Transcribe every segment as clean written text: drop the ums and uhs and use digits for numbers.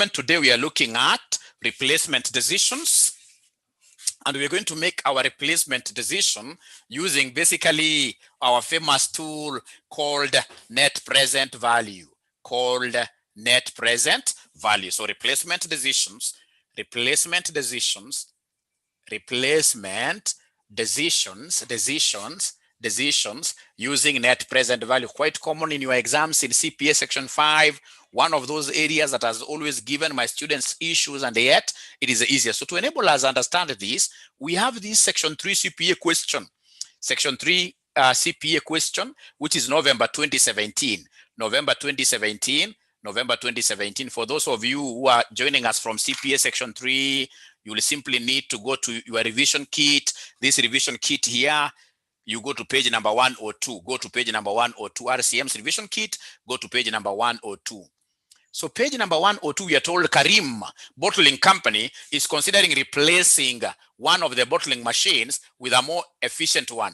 gentlemen, today we are looking at replacement decisions, and we're going to make our replacement decision using basically our famous tool called net present value, So replacement decisions using net present value. Quite common in your exams in CPA section 5, one of those areas that has always given my students issues, and yet it is easier. So to enable us understand this, we have this section 3 CPA question. Section 3 CPA question, which is November 2017. For those of you who are joining us from CPA section 3, you will simply need to go to your revision kit. This revision kit here, you go to page number 102. RCM's revision kit, go to page number 102. So page number 102, we are told Karim Bottling Company is considering replacing one of the bottling machines with a more efficient one.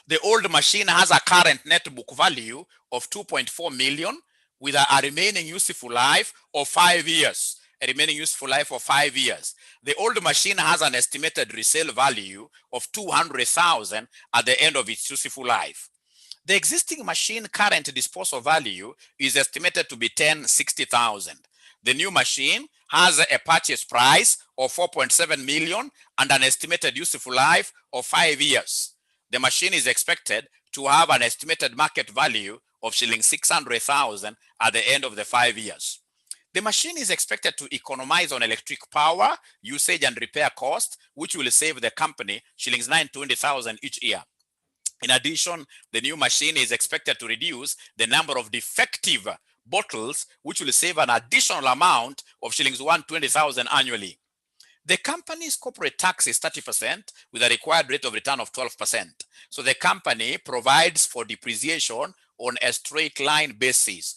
The old machine has a current net book value of 2.4 million with a remaining useful life of 5 years. The old machine has an estimated resale value of 200,000 at the end of its useful life. The existing machine current disposal value is estimated to be 60,000. The new machine has a purchase price of 4.7 million and an estimated useful life of 5 years. The machine is expected to have an estimated market value of shilling 600,000 at the end of the 5 years. The machine is expected to economize on electric power, usage and repair costs, which will save the company shillings 920,000 each year. In addition, the new machine is expected to reduce the number of defective bottles, which will save an additional amount of shillings 120,000 annually. The company's corporate tax is 30% with a required rate of return of 12%. So the company provides for depreciation on a straight line basis.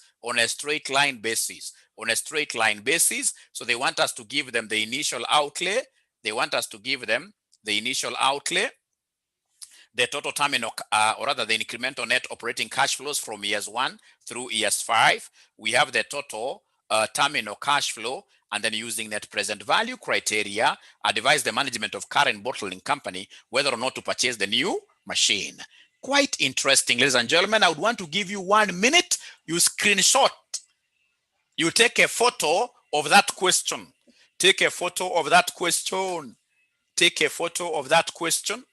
So they want us to give them the initial outlay. The total terminal, or rather the incremental net operating cash flows from years 1 through years 5. We have the total terminal cash flow, and then using net present value criteria, advise the management of current bottling company whether or not to purchase the new machine. Quite interesting, ladies and gentlemen. I would want to give you 1 minute. You screenshot. You take a photo of that question. Take a photo of that question. Take a photo of that question.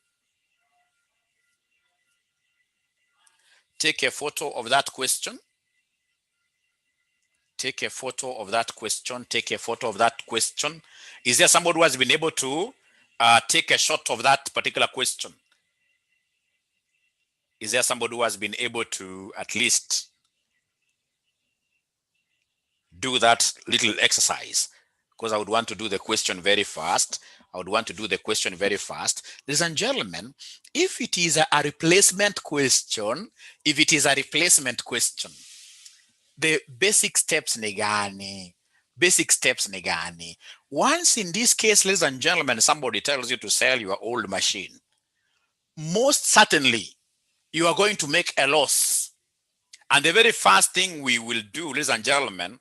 Take a photo of that question. Take a photo of that question. Take a photo of that question. Is there somebody who has been able to take a shot of that particular question? Is there somebody who has been able to at least do that little exercise? Because I would want to do the question very fast. Ladies and gentlemen, if it is a replacement question, the basic steps negani. Once in this case, ladies and gentlemen, somebody tells you to sell your old machine, most certainly you are going to make a loss. And the very first thing we will do, ladies and gentlemen,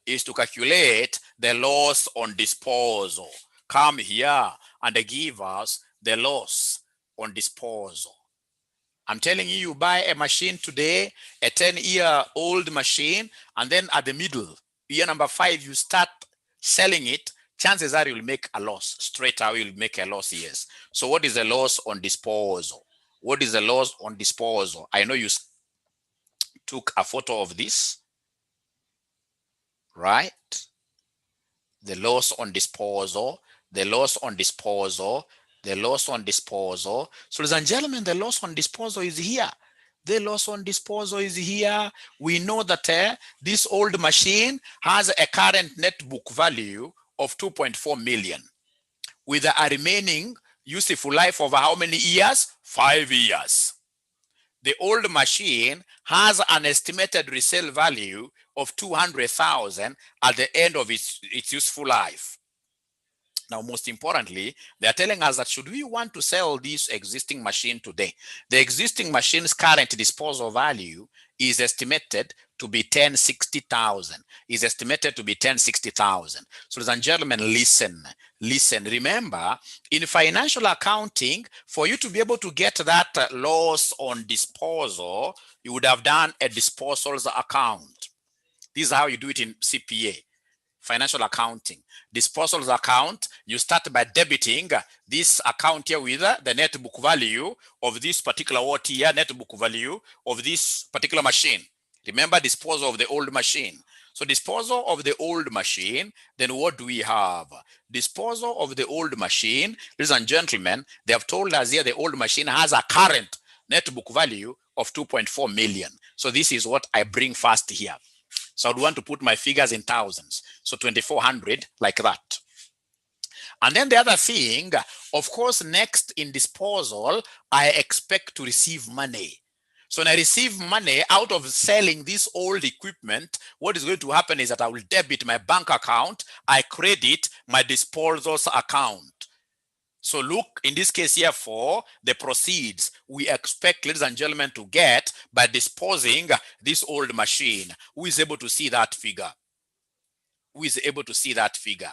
is to calculate the loss on disposal. Come here and give us the loss on disposal. I'm telling you, you buy a machine today, a 10-year-old machine, and then at the middle, year number 5, you start selling it, chances are you'll make a loss. Straight away, you'll make a loss, yes. So what is the loss on disposal? I know you took a photo of this, right? The loss on disposal. So, ladies and gentlemen, the loss on disposal is here. We know that this old machine has a current net book value of 2.4 million with a remaining useful life of how many years? 5 years. The old machine has an estimated resale value of 200,000 at the end of its useful life. Now, most importantly, they are telling us that should we want to sell this existing machine today, the existing machine's current disposal value is estimated to be 1060,000. Is estimated to be 1060,000. So, ladies and gentlemen, listen. Remember, in financial accounting, for you to be able to get that loss on disposal, you would have done a disposals account. This is how you do it in CPA. Financial accounting. Disposals account, you start by debiting this account here with the net book value of this particular what here, net book value of this particular machine. Remember, disposal of the old machine. So disposal of the old machine, then what do we have? Disposal of the old machine, ladies and gentlemen, they have told us here the old machine has a current net book value of 2.4 million. So this is what I bring first here. So I'd want to put my figures in thousands. So 2,400 like that. And then the other thing, of course, next in disposal, I expect to receive money. So when I receive money out of selling this old equipment, what is going to happen is that I will debit my bank account, I credit my disposals account. So look, in this case here for the proceeds we expect, ladies and gentlemen, to get by disposing this old machine. Who is able to see that figure? Who is able to see that figure?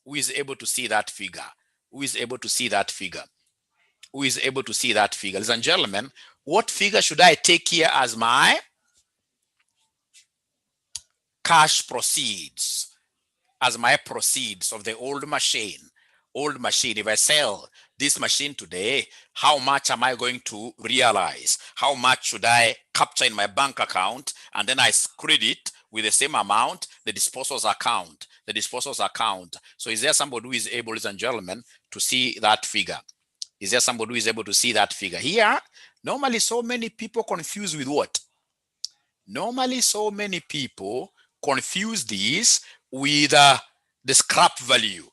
Who is able to see that figure? Who is able to see that figure? Who is able to see that figure? Ladies and gentlemen, what figure should I take here as my cash proceeds? As my proceeds of the old machine. Old machine, if I sell this machine today, how much am I going to realize? How much should I capture in my bank account? And then I credit with the same amount the disposals account. The disposals account. So is there somebody who is able, ladies and gentlemen, to see that figure? Is there somebody who is able to see that figure? Here, normally so many people confuse with what? Normally so many people confuse this with the scrap value.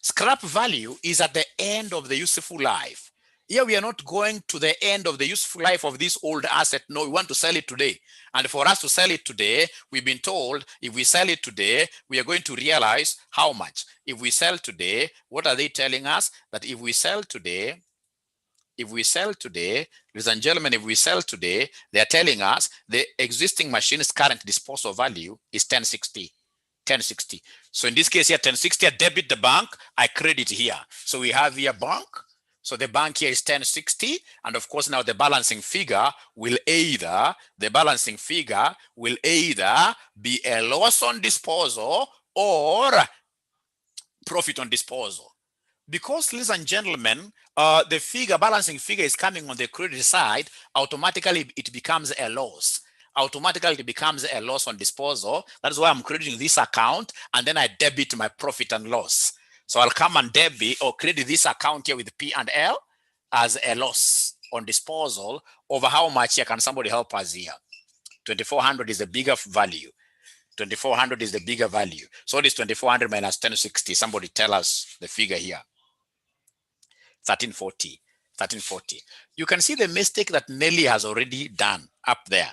Scrap value is at the end of the useful life. Here we are not going to the end of the useful life of this old asset. No, we want to sell it today. And for us to sell it today, we've been told if we sell it today, we are going to realize how much. If we sell today, what are they telling us? That if we sell today, ladies and gentlemen, if we sell today, they are telling us the existing machine's current disposal value is 1060. 1060. So in this case here, 1060, I debit the bank, I credit here. So we have here bank. So the bank here is 1060. And of course, now the balancing figure will either be a loss on disposal or profit on disposal. Because, ladies and gentlemen, the balancing figure is coming on the credit side, automatically it becomes a loss. Automatically it becomes a loss on disposal. That is why I'm crediting this account and then I debit my profit and loss. So I'll come and debit or credit this account here with P&L as a loss on disposal over how much here. Can somebody help us here? 2,400 is the bigger value. 2,400 is the bigger value. So what is 2,400 minus 1060? Somebody tell us the figure here. 1340. 1340. You can see the mistake that Nelly has already done up there.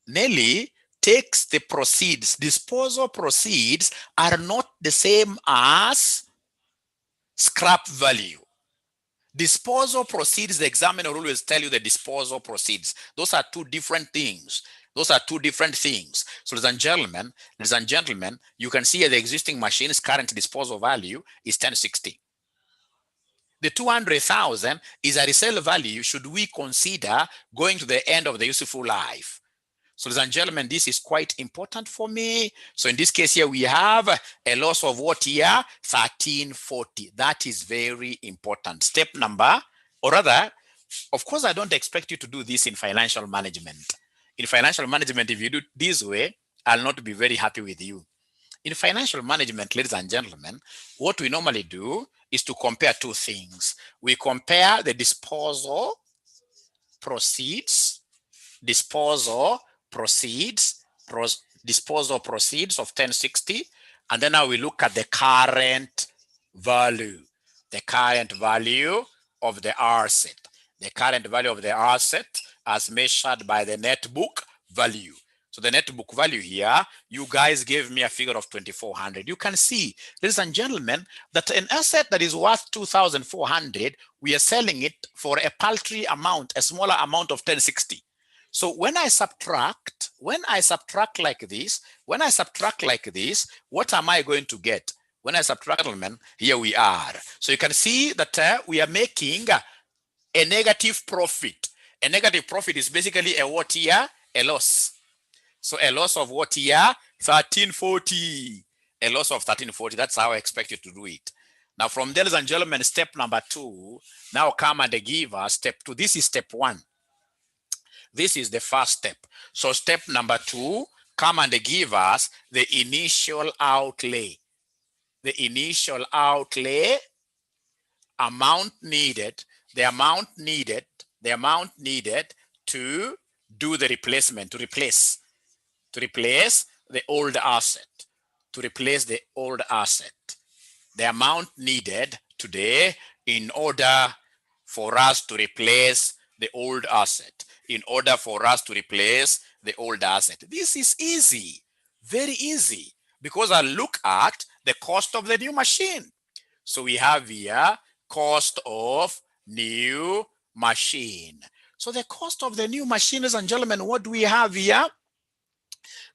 Nelly takes the proceeds. Disposal proceeds are not the same as scrap value. Disposal proceeds, the examiner will always tell you the disposal proceeds. Those are two different things. Those are two different things. So ladies and gentlemen, you can see the existing machine's current disposal value is 1060. The 200,000 is a resale value should we consider going to the end of the useful life. So ladies and gentlemen, this is quite important for me. So in this case here, we have a loss of what here? 1340. That is very important. Step number, or rather, of course, I don't expect you to do this in financial management. In financial management, if you do it this way, I'll not be very happy with you. In financial management, ladies and gentlemen, what we normally do is to compare two things. We compare the disposal proceeds of 1060, and then now we look at the current value of the asset, as measured by the net book value. So the net book value here, you guys gave me a figure of 2,400. You can see, ladies and gentlemen, that an asset that is worth 2,400, we are selling it for a paltry amount, a smaller amount of 1060. So when I subtract like this, what am I going to get? When I subtract, gentlemen, here we are. So you can see that we are making a negative profit. A negative profit is basically a what here? A loss. So a loss of what here? 1340. A loss of 1340. That's how I expect you to do it. Now from there, ladies and gentlemen, step number 2. Now come and give us step 2. This is step 1. This is the first step. So step number 2, come and give us the initial outlay. The initial outlay amount needed, the amount needed to do the replacement, to replace the old asset, the amount needed today in order for us to replace the old asset, This is easy, very easy, because I look at the cost of the new machine. So we have here cost of new machine. So the cost of the new machine, ladies and gentlemen, what do we have here?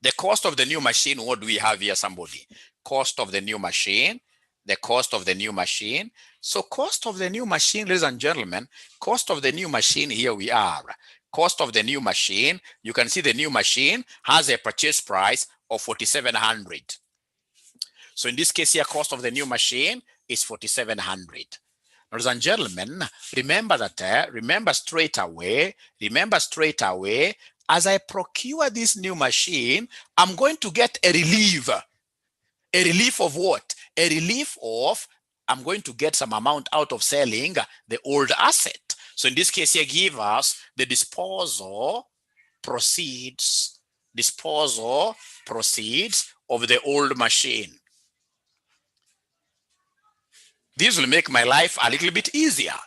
The cost of the new machine, what do we have here, somebody? Cost of the new machine, the cost of the new machine. So cost of the new machine, ladies and gentlemen, cost of the new machine, here we are. Cost of the new machine, you can see the new machine has a purchase price of 4,700. So in this case here, cost of the new machine is 4,700. Ladies and gentlemen, remember that, remember straight away, as I procure this new machine, I'm going to get a relief. A relief of what? A relief of, I'm going to get some amount out of selling the old asset. So in this case here, give us the disposal proceeds of the old machine. This will make my life a little bit easier.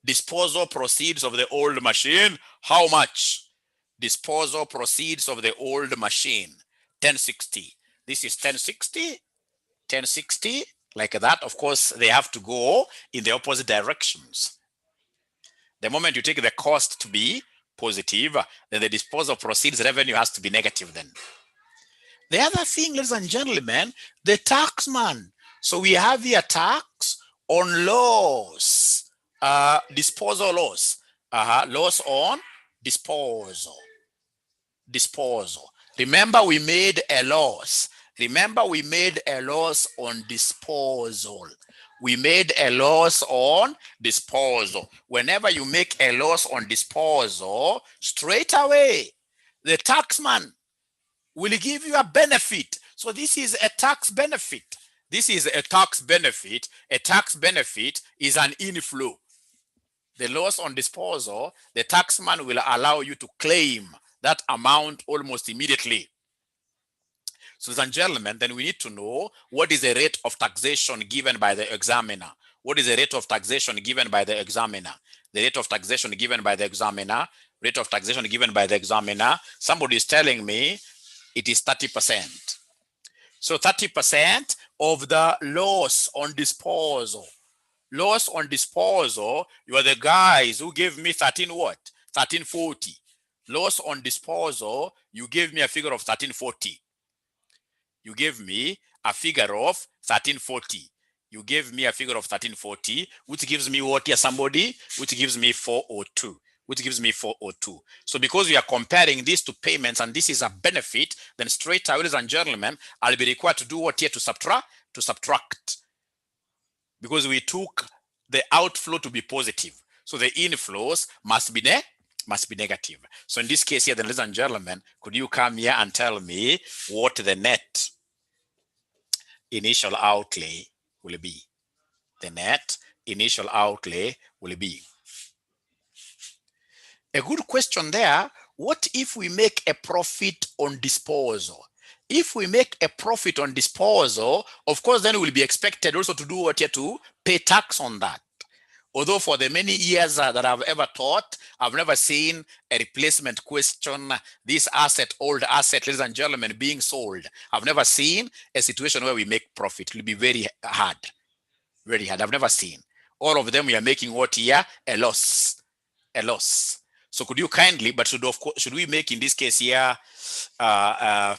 Disposal proceeds of the old machine, how much? Disposal proceeds of the old machine, 1060. This is 1060, like that. Of course, they have to go in the opposite directions. The moment you take the cost to be positive, then the disposal proceeds revenue has to be negative then. The other thing, ladies and gentlemen, the taxman. So we have here tax on loss, disposal loss, loss on disposal. Remember, we made a loss. On disposal. Whenever you make a loss on disposal, straight away, the taxman will give you a benefit. So this is a tax benefit. A tax benefit is an inflow. The loss on disposal, the taxman will allow you to claim that amount almost immediately. So, ladies and gentlemen, then we need to know what is the rate of taxation given by the examiner. The rate of taxation given by the examiner, somebody is telling me it is 30%. So 30% of the loss on disposal. You are the guys who gave me 1340. Loss on disposal, you gave me a figure of 1340. You gave me a figure of 1340. Which gives me what here, somebody? Which gives me 402. So because we are comparing these two payments and this is a benefit, then straight away, ladies and gentlemen, I'll be required to do what here? To subtract. Because we took the outflow to be positive. So the inflows must be negative. So in this case here, then, ladies and gentlemen, could you come here and tell me what the net initial outlay will be? A good question there. What if we make a profit on disposal? If we make a profit on disposal, of course, then we'll be expected also to do what here? To pay tax on that. Although for the many years that I've ever taught, I've never seen a replacement question, this asset, old asset, ladies and gentlemen, being sold. I've never seen a situation where we make profit. It will be very hard. I've never seen. All of them, we are making what here? A loss. So could you kindly, but should we make in this case here a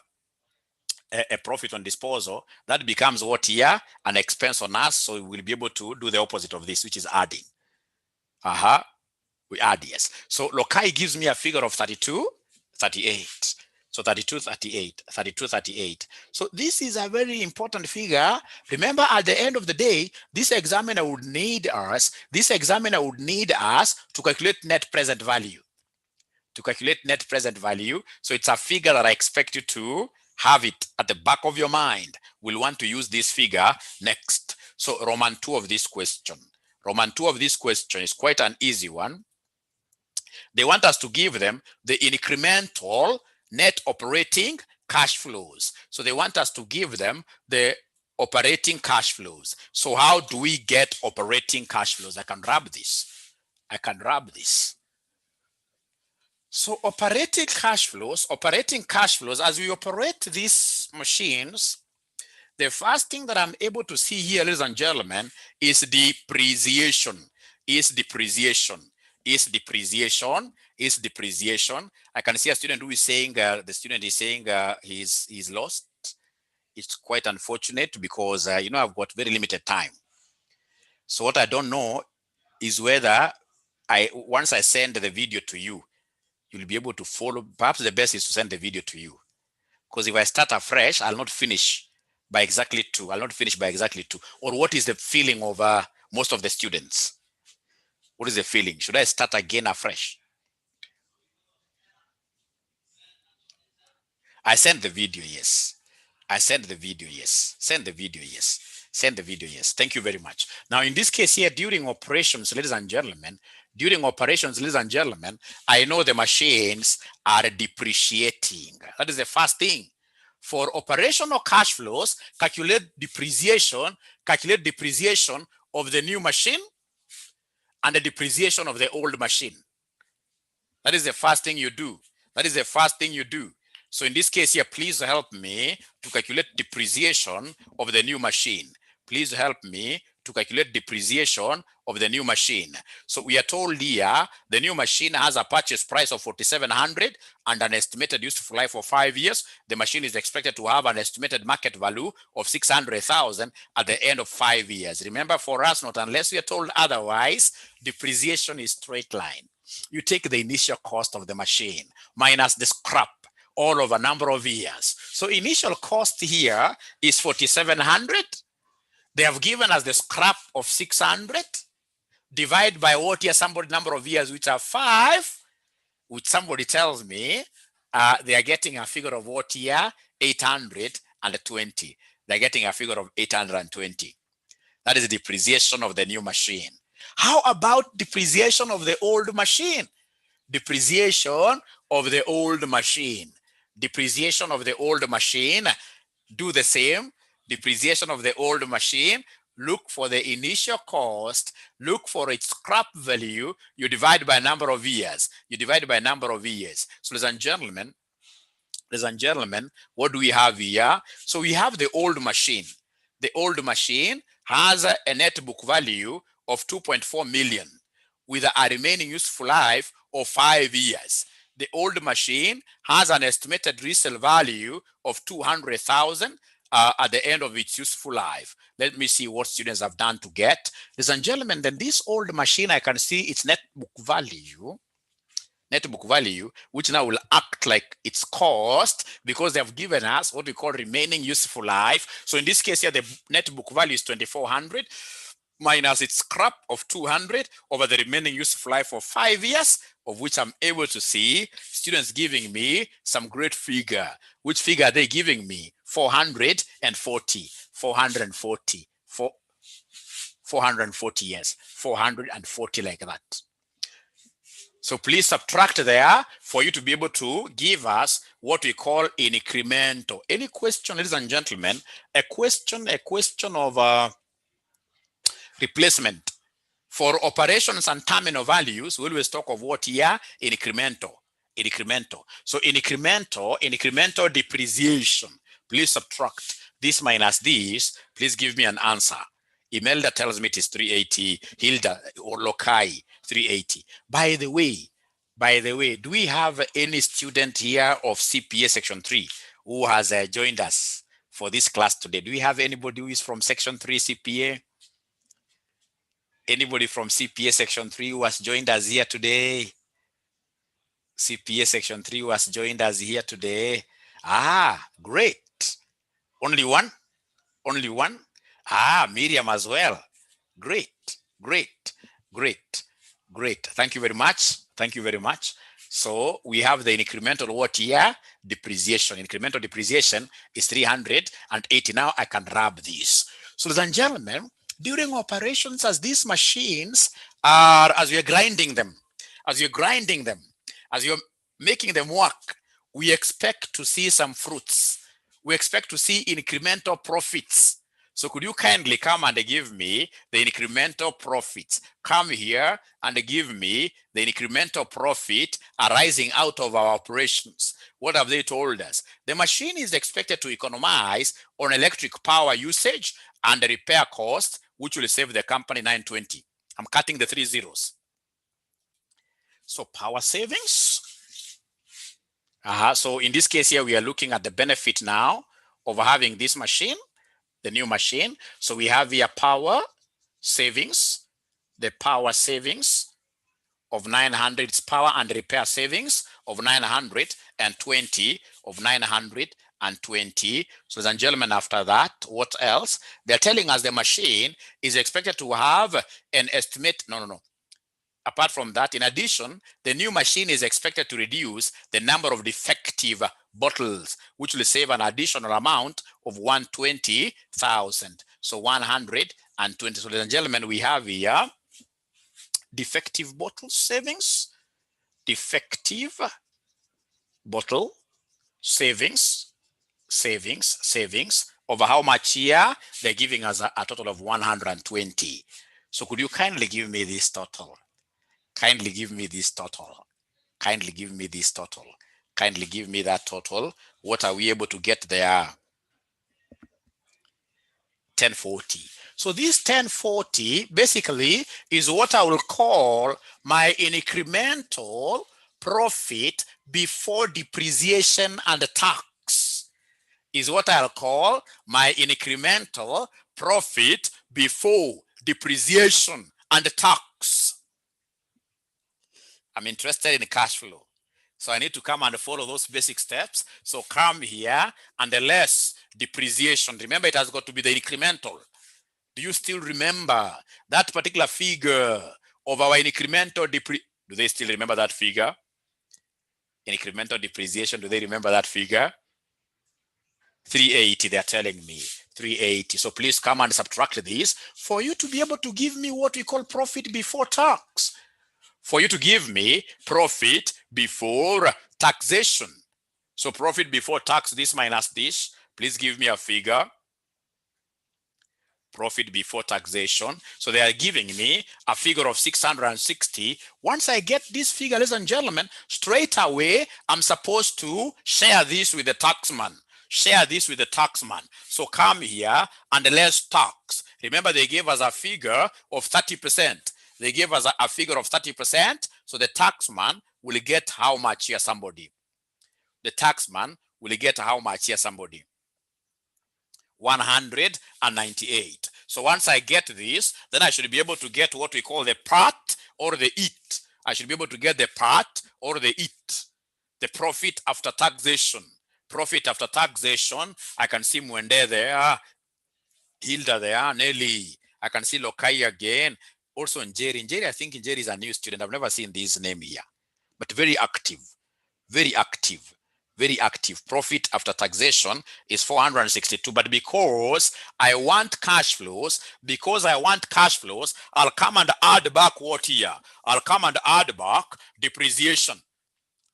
profit on disposal? That becomes what here? An expense on us. So we will be able to do the opposite of this, which is adding. We add, yes. So loci gives me a figure of 32, 38. So 32, 38, 32, 38. So this is a very important figure. Remember, at the end of the day, this examiner would need us to calculate net present value. So it's a figure that I expect you to have it at the back of your mind. We'll want to use this figure next. So Roman 2 of this question. Roman 2 of this question is quite an easy one. They want us to give them the incremental net operating cash flows. So they want us to give them the operating cash flows. So how do we get operating cash flows? I can grab this. So operating cash flows, as we operate these machines, the first thing that I'm able to see here, ladies and gentlemen, is depreciation. I can see a student who is saying, he's lost. It's quite unfortunate because, I've got very limited time. So what I don't know is whether once I send the video to you, you'll be able to follow. Perhaps the best is to send the video to you. Because if I start afresh, I'll not finish by exactly 2. Or what is the feeling of most of the students? What is the feeling? Should I start again afresh? I sent the video, yes. Send the video, yes. Thank you very much. Now, in this case here, during operations, ladies and gentlemen, I know the machines are depreciating. That is the first thing. For operational cash flows, calculate depreciation of the new machine and the depreciation of the old machine. That is the first thing you do. So in this case here, please help me to calculate depreciation of the new machine. So we are told here the new machine has a purchase price of 4,700 and an estimated useful life of 5 years. The machine is expected to have an estimated market value of 600,000 at the end of 5 years. Remember, for us, not unless we are told otherwise, depreciation is straight line. You take the initial cost of the machine minus the scrap all over a number of years. So initial cost here is 4,700. They have given us the scrap of 600. Divide by what here, somebody number of years, which are 5, which somebody tells me they are getting a figure of what here, 820. They're getting a figure of 820. That is the depreciation of the new machine. How about depreciation of the old machine? Depreciation of the old machine. Do the same. Depreciation of the old machine. Look for the initial cost. Look for its scrap value. You divide by number of years. So, ladies and gentlemen, what do we have here? So we have the old machine. The old machine has a net book value of 2.4 million with a remaining useful life of 5 years. The old machine has an estimated resale value of 200,000 at the end of its useful life. Let me see what students have done to get. Ladies and gentlemen, then this old machine, I can see its net book value, which now will act like its cost because they have given us what we call remaining useful life. So in this case here, the net book value is 2,400 minus its scrap of 200 over the remaining useful life of 5 years, of which I'm able to see students giving me some great figure. Which figure are they giving me? 440, yes, 440 like that. So please subtract there for you to be able to give us what we call incremental. Any question, ladies and gentlemen? A question of replacement. For operations and terminal values, we always talk of what here? Incremental. So incremental depreciation. Please subtract this minus this. Please give me an answer. Imelda tells me it is 380. Hilda or Lokai, 380. By the way, By the way, do we have any student here of CPA Section 3 who has joined us for this class today? Do we have anybody who is from Section 3 CPA? Anybody from CPA Section 3 who has joined us here today? CPA Section 3 who has joined us here today? Ah, great. Only one? Only one? Ah, Miriam as well. Great, great, great, great. Thank you very much. Thank you very much. So we have the incremental what here? Depreciation. Incremental depreciation is 380. Now I can rub this. So ladies and gentlemen, during operations as these machines are, as we are grinding them, as you're grinding them, as you're making them work, we expect to see some fruits. We expect to see incremental profits. So could you kindly come and give me the incremental profits? Come here and give me the incremental profit arising out of our operations. What have they told us? The machine is expected to economize on electric power usage and the repair cost, which will save the company 920. I'm cutting the 3 zeros. So power savings. So in this case here, we are looking at the benefit now of having this machine, the new machine. So we have here power savings, the power savings of 900, it's power and repair savings of 920 of 920. So ladies and gentlemen, after that, what else? They're telling us the machine is expected to have an estimate, apart from that, in addition, the new machine is expected to reduce the number of defective bottles, which will save an additional amount of 120,000. So 120. So ladies and gentlemen, we have here defective bottle savings, defective bottle savings over how much here? They're giving us a total of 120. So could you kindly give me this total? Kindly give me this total. Kindly give me this total. Kindly give me that total. What are we able to get there? 1040. So this 1040 basically is what I will call my incremental profit before depreciation and tax. Is what I'll call my incremental profit before depreciation and tax. I'm interested in cash flow. So I need to come and follow those basic steps. So come here and the less depreciation. Remember, it has got to be the incremental. Do you still remember that particular figure of our incremental depreciation? Do they still remember that figure? Incremental depreciation, do they remember that figure? 380, they're telling me. 380. So please come and subtract this for you to be able to give me what we call profit before tax. For you to give me profit before taxation. So profit before tax, this minus this, please give me a figure. Profit before taxation. So they are giving me a figure of 660. Once I get this figure, ladies and gentlemen, straight away, I'm supposed to share this with the taxman. Share this with the taxman. So come here and let's tax. Remember, they gave us a figure of 30%. They gave us a figure of 30%. So the taxman will get how much here, somebody? The taxman will get how much here, somebody? 198. So once I get this, then I should be able to get what we call the part or the it. I should be able to get the part or the it. The profit after taxation. Profit after taxation. I can see Mwende there, Hilda there, Nelly. I can see Lokai again. Also Njeri. Njeri, I think Njeri is a new student. I've never seen this name here. But very active. Very active. Very active. Profit after taxation is 462. But because I want cash flows, I'll come and add back what here? I'll come and add back depreciation.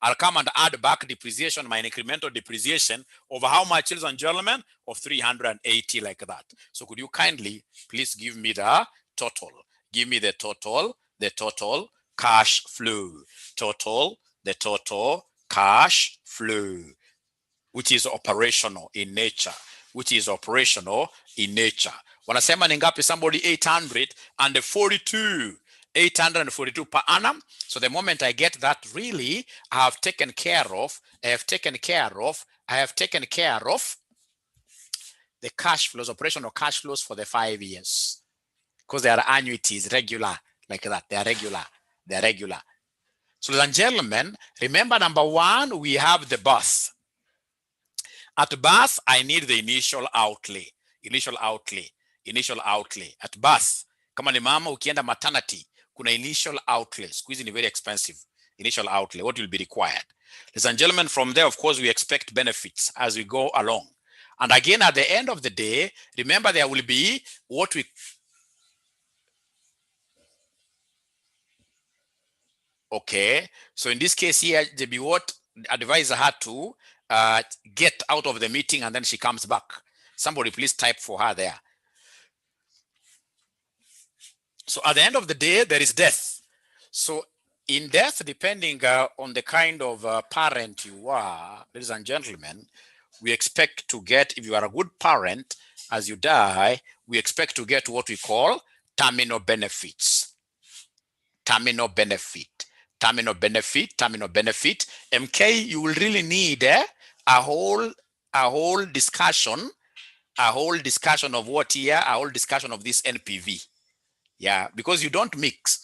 I'll come and add back depreciation, my incremental depreciation over how much, ladies and gentlemen? Of 380, like that. So could you kindly please give me the total? Give me the total cash flow. The total cash flow, which is operational in nature. Wanasema ni ngapi? Somebody 842. 842 per annum. So the moment I get that, really, I have taken care of the cash flows, operational cash flows for the 5 years, because they are annuities, regular, like that. They are regular. So, ladies and gentlemen, remember, number one, we have the birth. At birth, I need the initial outlay. At birth, kama ni mama ukienda maternity, kuna initial outlay. Squeeze is very expensive. Initial outlay, what will be required. Ladies and gentlemen, from there, of course, we expect benefits as we go along. And again, at the end of the day, remember, there will be what we... Okay, so in this case here, JB, what advisor had to get out of the meeting, and then she comes back. Somebody please type for her there. So at the end of the day, there is death. So in death, depending on the kind of parent you are, ladies and gentlemen, we expect to get, if you are a good parent, as you die, we expect to get what we call terminal benefits. Terminal benefit. MK, you will really need a whole discussion of what here, a whole discussion of this NPV. Yeah, because you don't mix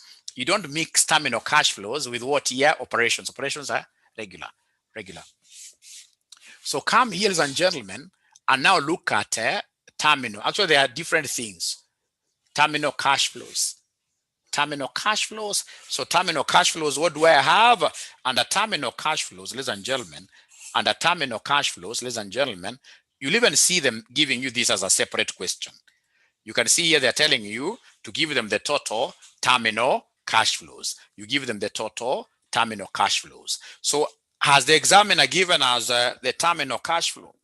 terminal cash flows with what here, operations. Operations are regular. So come here, ladies and gentlemen, and now look at terminal. Actually, there are different things. Terminal cash flows. So terminal cash flows, what do I have? Under terminal cash flows, ladies and gentlemen, you'll even see them giving you this as a separate question. You can see here they're telling you to give them the total terminal cash flows. You give them the total terminal cash flows. So has the examiner given us the terminal cash flow?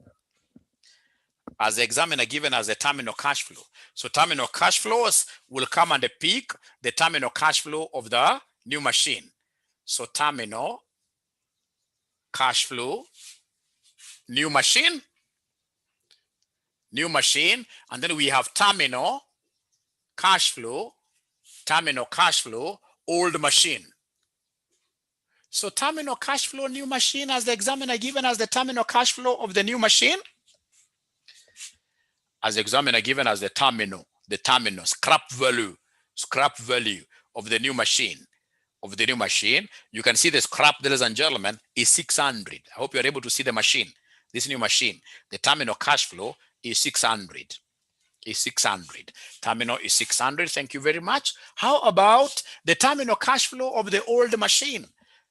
So terminal cash flows will come and pick the terminal cash flow of the new machine. So terminal cash flow, new machine, and then we have terminal cash flow, old machine. So terminal cash flow, new machine, as the examiner given as the terminal cash flow of the new machine. As the examiner given as the terminal scrap value of the new machine. You can see the scrap, ladies and gentlemen, is 600. I hope you're able to see the machine. This new machine, the terminal cash flow is 600. Terminal is 600. Thank you very much. How about the terminal cash flow of the old machine,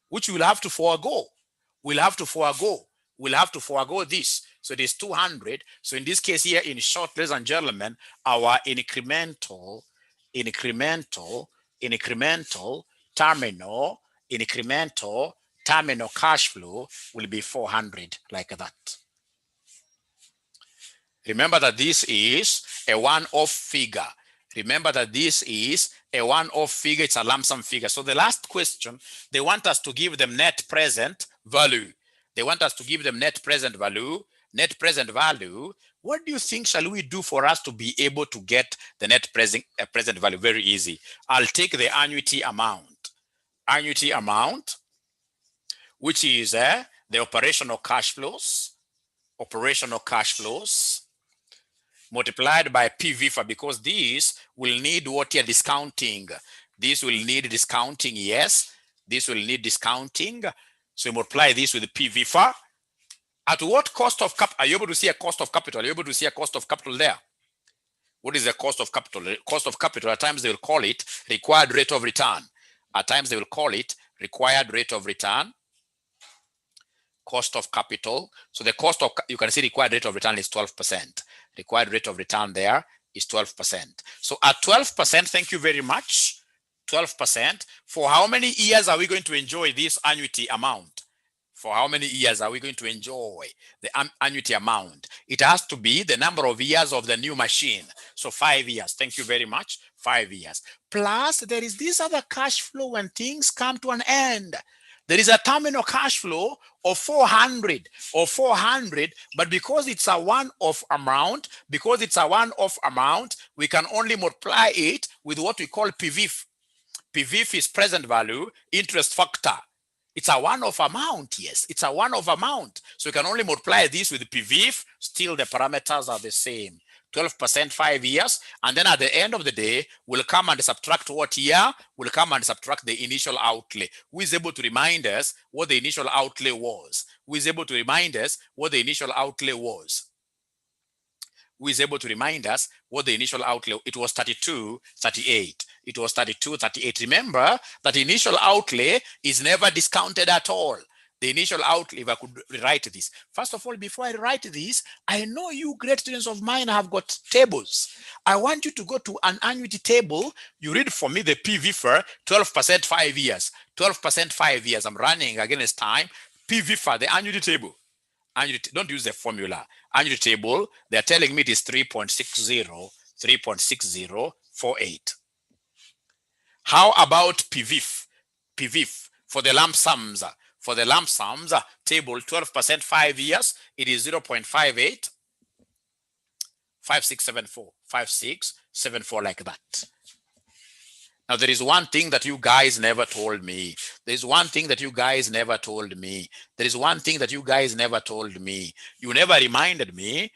which we'll have to forego? We'll have to forego this. So it is 200. So in this case here, in short, ladies and gentlemen, our incremental terminal cash flow will be 400, like that. Remember that this is a one-off figure. It's a lump sum figure. So the last question, they want us to give them net present value. Net present value. What do you think shall we do for us to be able to get the net present value? Very easy. I'll take the annuity amount, which is the operational cash flows, multiplied by PV, because these will need what you're discounting. Yes, this will need discounting. So you multiply this with the PV. At what cost of capital? Are you able to see a cost of capital? There? What is the cost of capital? Cost of capital, at times they will call it required rate of return. Cost of capital. So the cost of, you can see required rate of return is 12%. Required rate of return there is 12%. So at 12%, thank you very much. 12%. For how many years are we going to enjoy this annuity amount? For how many years are we going to enjoy the annuity amount? It has to be the number of years of the new machine. So 5 years. Thank you very much. 5 years. Plus, there is this other cash flow when things come to an end. There is a terminal cash flow of 400, but because it's a one-off amount, we can only multiply it with what we call PV. PVF is present value, interest factor. It's a one-off amount, yes. It's a one-off amount. So you can only multiply this with PVF, still the parameters are the same. 12% 5 years, and then at the end of the day, we'll come and subtract what year? We'll come and subtract the initial outlay. Who is able to remind us what the initial outlay was? Who is able to remind us what the initial outlay was? Who is able to remind us what the initial outlay? It was 3238. It was 3238. Remember that initial outlay is never discounted at all. The initial outlay, if I could rewrite this. First of all, before I write this, I know you great students of mine have got tables. I want you to go to an annuity table. You read for me the PV for 12% 5 years. 12% 5 years. I'm running against time. PV for the annuity table. Annuity, don't use the formula. Annuity table, they're telling me it is 3.6048. How about PVF? PVF for the lump sums. For the lump sums table, 12% 5 years, it is 0.58, 5674, 5674 like that. Now, there is one thing that you guys never told me. There is one thing that you guys never told me. There is one thing that you guys never told me. You never reminded me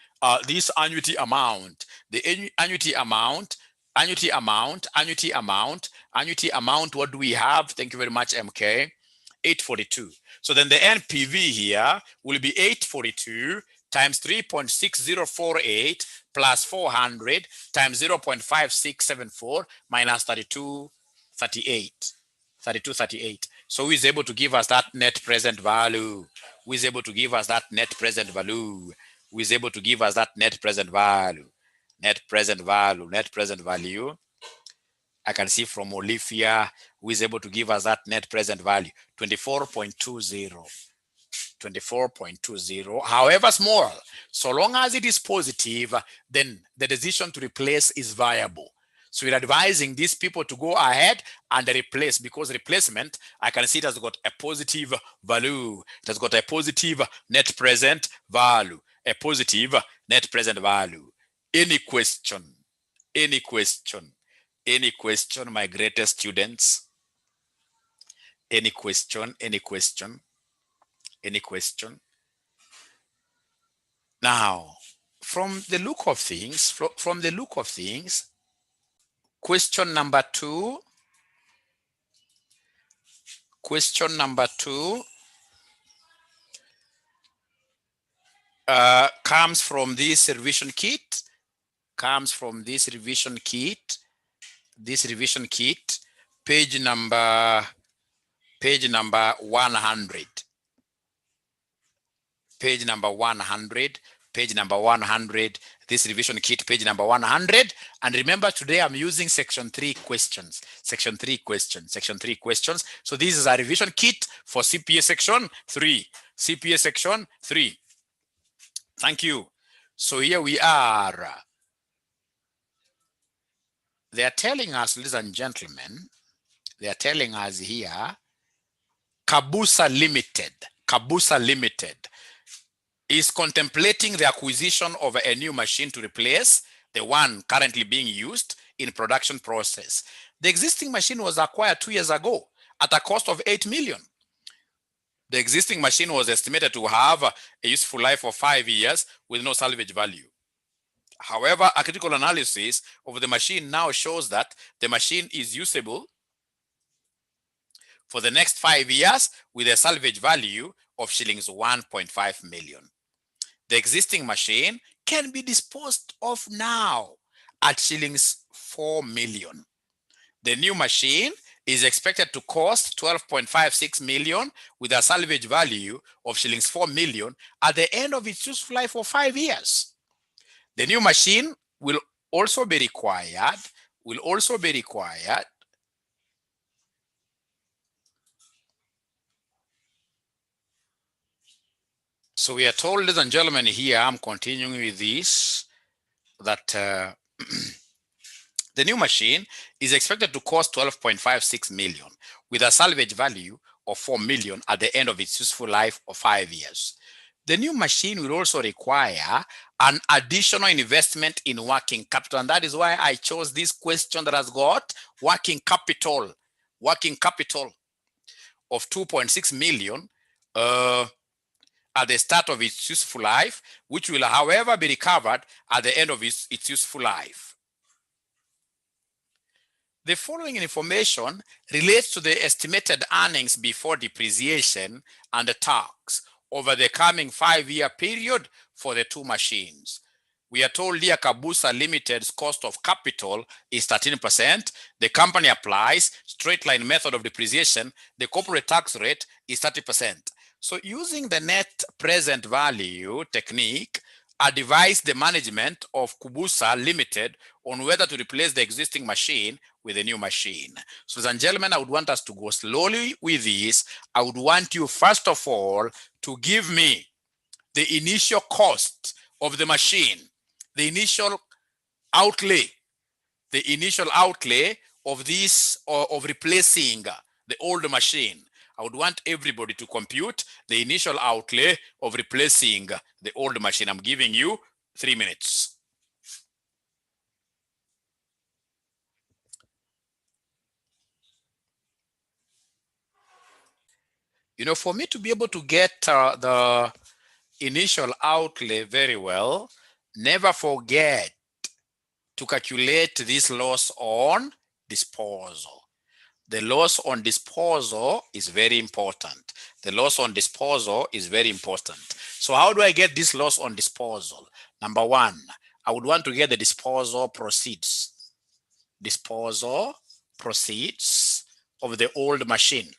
this annuity amount. The annuity amount, annuity amount, annuity amount, annuity amount. What do we have? Thank you very much, MK. 842. So then the NPV here will be 842 times 3.6048 plus 400 times 0.5674 minus 3238. So who is able to give us that net present value? Who is able to give us that net present value? Who is able to give us that net present value? Net present value, net present value. I can see from Olivia, who is able to give us that net present value, 24.20. 24.20. However small, so long as it is positive, then the decision to replace is viable. So we're advising these people to go ahead and replace, because replacement, I can see it has got a positive value. It has got a positive net present value, a positive net present value. Any question? Any question? Any question, my greatest students? Any question? Any question? Any question? Now, from the look of things, question number two comes from this revision kit, page number 100. Page number 100, this revision kit, page number 100. And remember, today I'm using section 3 questions. Section 3 questions. So this is a revision kit for CPA section 3. CPA section 3. Thank you. So here we are. They are telling us, ladies and gentlemen, they are telling us here, Kabusa Limited is contemplating the acquisition of a new machine to replace the one currently being used in production process. The existing machine was acquired 2 years ago at a cost of 8 million. The existing machine was estimated to have a useful life of 5 years with no salvage value. However, a critical analysis of the machine now shows that the machine is usable for the next 5 years with a salvage value of shillings 1.5 million. The existing machine can be disposed of now at shillings 4 million. The new machine is expected to cost 12.56 million with a salvage value of shillings 4 million at the end of its useful life of 5 years. The new machine will also be required. So we are told, ladies and gentlemen, here I'm continuing with this, that the new machine is expected to cost 12.56 million with a salvage value of 4 million at the end of its useful life of 5 years. The new machine will also require an additional investment in working capital. And that is why I chose this question that has got working capital. working capital of 2.6 million at the start of its useful life, which will, however, be recovered at the end of its useful life. The following information relates to the estimated earnings before depreciation and the tax over the coming 5-year period for the two machines. We are told here Kabusa Limited's cost of capital is 13%. The company applies straight line method of depreciation. The corporate tax rate is 30%. So using the net present value technique, advised the management of Kabusa Limited on whether to replace the existing machine with a new machine. So ladies and gentlemen, I would want us to go slowly with this. I would want you first of all to give me the initial cost of the machine, the initial outlay of this, or of replacing the old machine. I would want everybody to compute the initial outlay of replacing the old machine. I'm giving you 3 minutes. You know, for me to be able to get the initial outlay very well, never forget to calculate this loss on disposal. The loss on disposal is very important. The loss on disposal is very important. So how do I get this loss on disposal? Number one, I would want to get the disposal proceeds. Disposal proceeds of the old machine.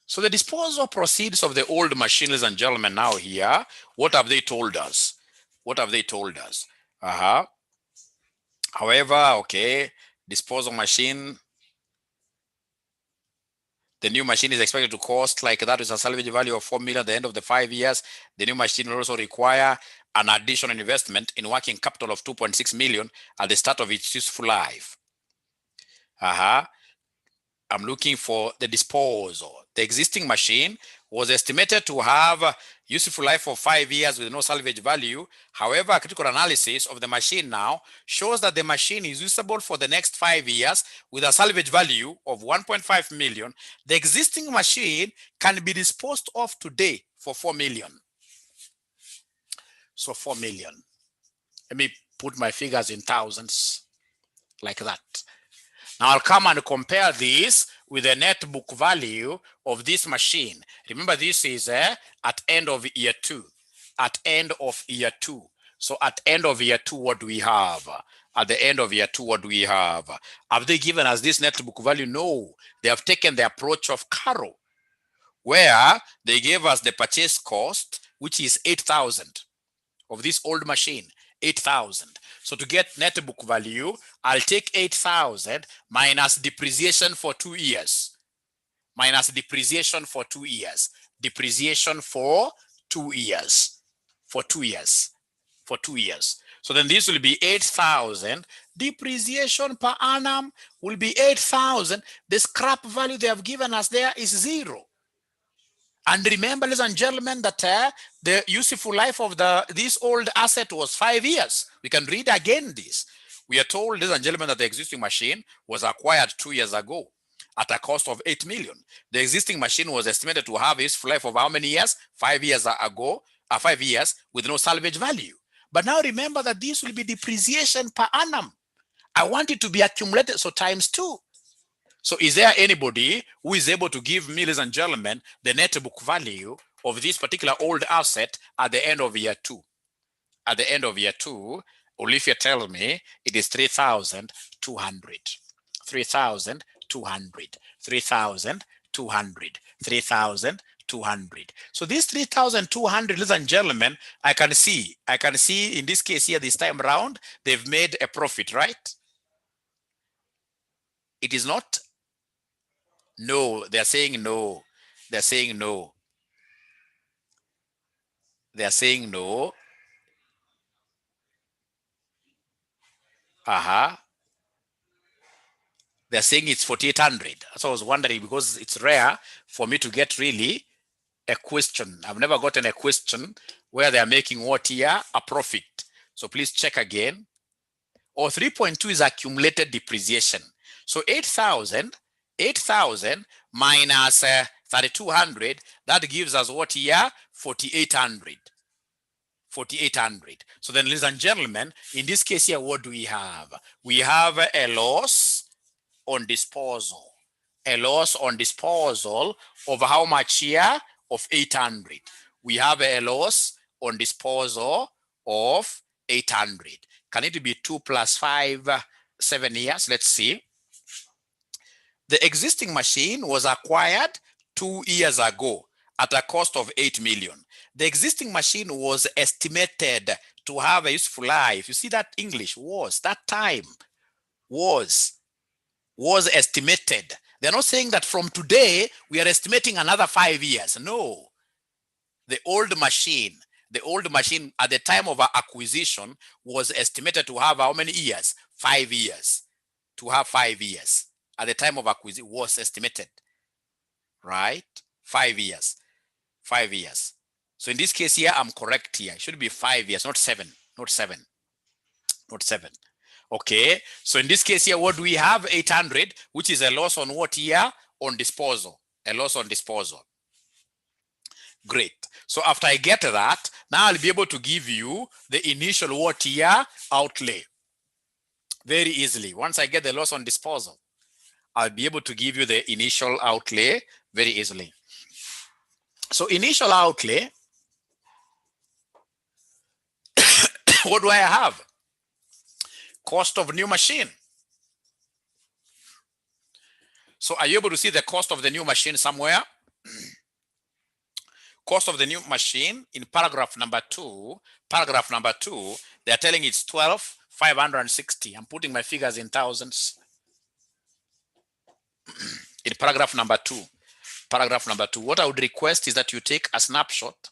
So the disposal proceeds of the old machine, ladies and gentlemen, now here, what have they told us? What have they told us? However, okay, disposal machine, the new machine is expected to cost like that with a salvage value of 4 million at the end of the 5 years. The new machine will also require an additional investment in working capital of 2.6 million at the start of its useful life. I'm looking for the disposal. The existing machine was estimated to have a useful life of 5 years with no salvage value. However, a critical analysis of the machine now shows that the machine is usable for the next 5 years with a salvage value of 1.5 million. The existing machine can be disposed of today for 4 million. So 4 million. Let me put my figures in thousands like that. Now I'll come and compare this with the net book value of this machine. Remember, this is at end of year 2. At end of year 2. So at end of year 2, what do we have? At the end of year 2, what do we have? Have they given us this net book value? No. They have taken the approach of Caro, where they gave us the purchase cost, which is 8,000 of this old machine. 8,000. So to get net book value, I'll take 8,000 minus depreciation for 2 years. Minus depreciation for 2 years. Depreciation for 2 years. For 2 years. For 2 years. So then this will be 8,000. Depreciation per annum will be 8,000. The scrap value they have given us there is 0. And remember, ladies and gentlemen, that the useful life of this old asset was 5 years. We can read again this. We are told, ladies and gentlemen, that the existing machine was acquired 2 years ago at a cost of 8 million. The existing machine was estimated to have a useful life of how many years? 5 years ago, 5 years with no salvage value. But now remember that this will be depreciation per annum. I want it to be accumulated, so times 2. So is there anybody who is able to give me, ladies and gentlemen, the net book value of this particular old asset at the end of year 2? At the end of year 2, Olivia tells me it is 3,200. 3,200. 3,200. 3,200. So this 3,200, ladies and gentlemen, I can see in this case here, this time around, they've made a profit, right? It is not. No, they're saying no. They're saying no. They're saying no. They're saying it's 4,800. So I was wondering, because it's rare for me to get really a question. I've never gotten a question where they're making what here? A profit. So please check again. Or 3.2 is accumulated depreciation. So 8,000 8,000 minus 3,200, that gives us what here? 4,800. 4,800. So then, ladies and gentlemen, in this case here, what do we have? We have a loss on disposal. A loss on disposal of how much here? Of 800. We have a loss on disposal of 800. Can it be 2 plus 5, 7 years? Let's see. The existing machine was acquired 2 years ago at a cost of 8 million. The existing machine was estimated to have a useful life. You see that English was, that time was estimated. They're not saying that from today we are estimating another 5 years. No. The old machine at the time of our acquisition was estimated to have how many years? 5 years. To have 5 years. At the time of acquisition was estimated, right? 5 years. 5 years. So in this case here, I'm correct here. It should be 5 years, not 7. Not 7. Not 7. Okay. So in this case here, what do we have? 800, which is a loss on what here? On disposal. A loss on disposal. Great. So after I get that, now I'll be able to give you the initial what here? Outlay. Very easily. Once I get the loss on disposal, I'll be able to give you the initial outlay very easily. So initial outlay, what do I have? Cost of new machine. So are you able to see the cost of the new machine somewhere? Cost of the new machine in paragraph number 2, they're telling it's 12,560. I'm putting my figures in thousands. In paragraph number 2, what I would request is that you take a snapshot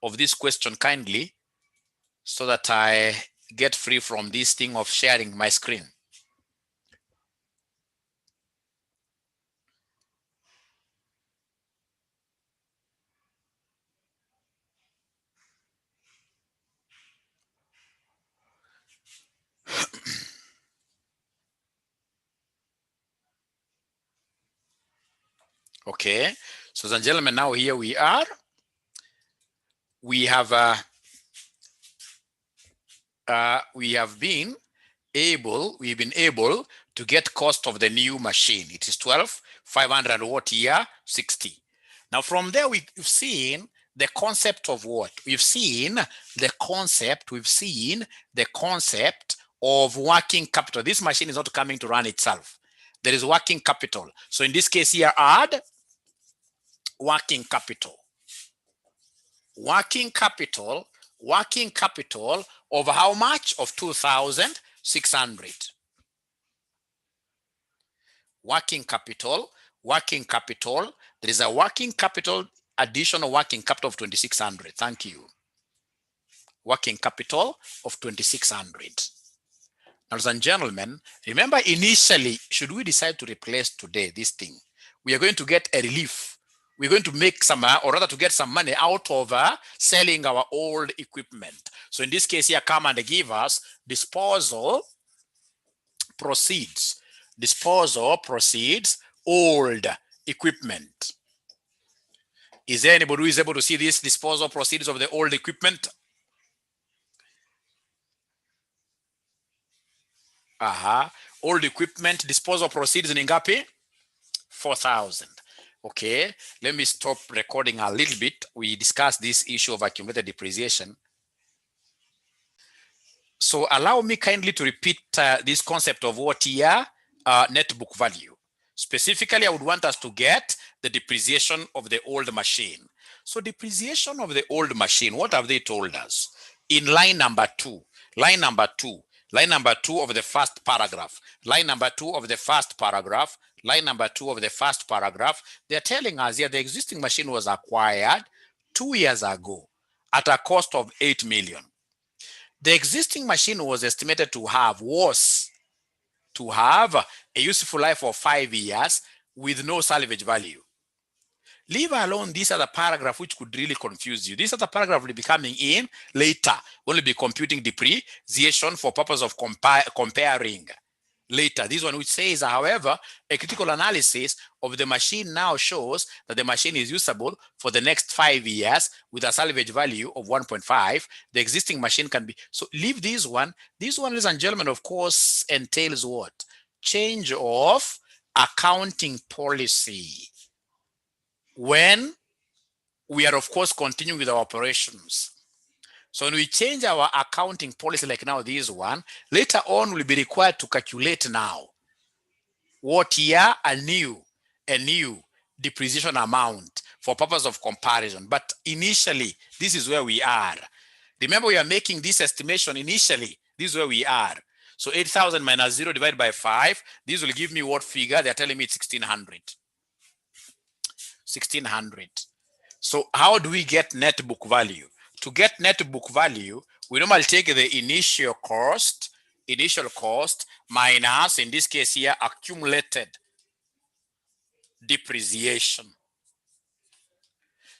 of this question kindly so that I get free from this thing of sharing my screen. Okay, so ladies and gentlemen, now here we are. We've been able to get cost of the new machine. It is 12,500 what here? 60. Now from there we've seen the concept of what? We've seen the concept of working capital. This machine is not coming to run itself. There is working capital. So in this case here, add working capital. Working capital of how much? Of 2,600. Working capital. There is a working capital, additional working capital of 2,600. Thank you. Working capital of 2,600. Now, ladies and gentlemen, remember initially, should we decide to replace today this thing, we are going to get a relief. We're going to make some, or rather to get some money out of selling our old equipment. So in this case here, come and give us disposal proceeds. Old equipment. Is there anybody who is able to see this disposal proceeds of the old equipment? Old equipment disposal proceeds in ngapi? 4,000. Okay, let me stop recording a little bit. We discussed this issue of accumulated depreciation. So allow me kindly to repeat this concept of what here? Net book value. Specifically, I would want us to get the depreciation of the old machine. So depreciation of the old machine, what have they told us? In line number 2 of the first paragraph, they're telling us here the existing machine was acquired 2 years ago at a cost of 8 million. The existing machine was estimated to have a useful life of 5 years with no salvage value. Leave alone this other paragraph which could really confuse you. This other paragraph will be coming in later. We'll be computing depreciation for purpose of comparing later. This one which says, however, a critical analysis of the machine now shows that the machine is usable for the next 5 years with a salvage value of 1.5. The existing machine can be, so leave this one. This one, ladies and gentlemen, of course, entails what? Change of accounting policy. When we are, of course, continuing with our operations. So when we change our accounting policy, like now this one, later on we'll be required to calculate now what year a new depreciation amount for purpose of comparison. But initially, this is where we are. Remember, we are making this estimation initially. This is where we are. So 8,000 minus 0 divided by 5. This will give me what figure? They're telling me it's 1,600. 1,600. So how do we get net book value? To get net book value, we normally take the initial cost minus, in this case here, accumulated depreciation.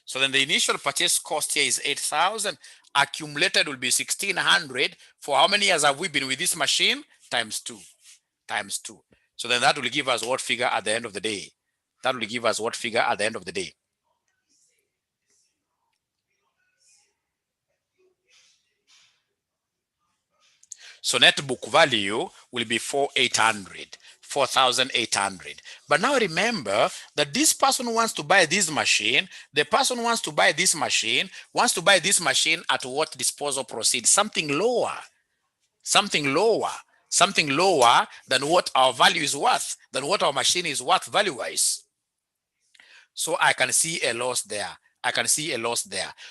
So then the initial purchase cost here is 8,000. Accumulated will be 1,600. For how many years have we been with this machine? Times 2. Times 2. So then that will give us what figure at the end of the day? That will give us what figure at the end of the day? So net book value will be 4,800. But now remember that this person wants to buy this machine. The person wants to buy this machine at what disposal proceeds? Something lower than what our value is worth, than what our machine is worth value-wise. So I can see a loss there.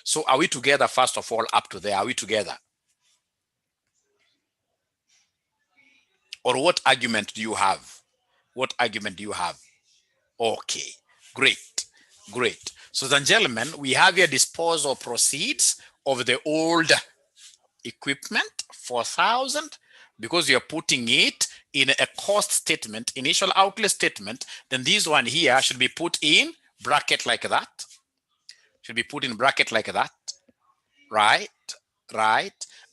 So are we together, first of all, up to there? Are we together? Or what argument do you have? Okay, great. So then, gentlemen, we have here disposal proceeds of the old equipment, 4,000, because you're putting it in a cost statement, initial outlay statement. Then this one here should be put in bracket like that. Right.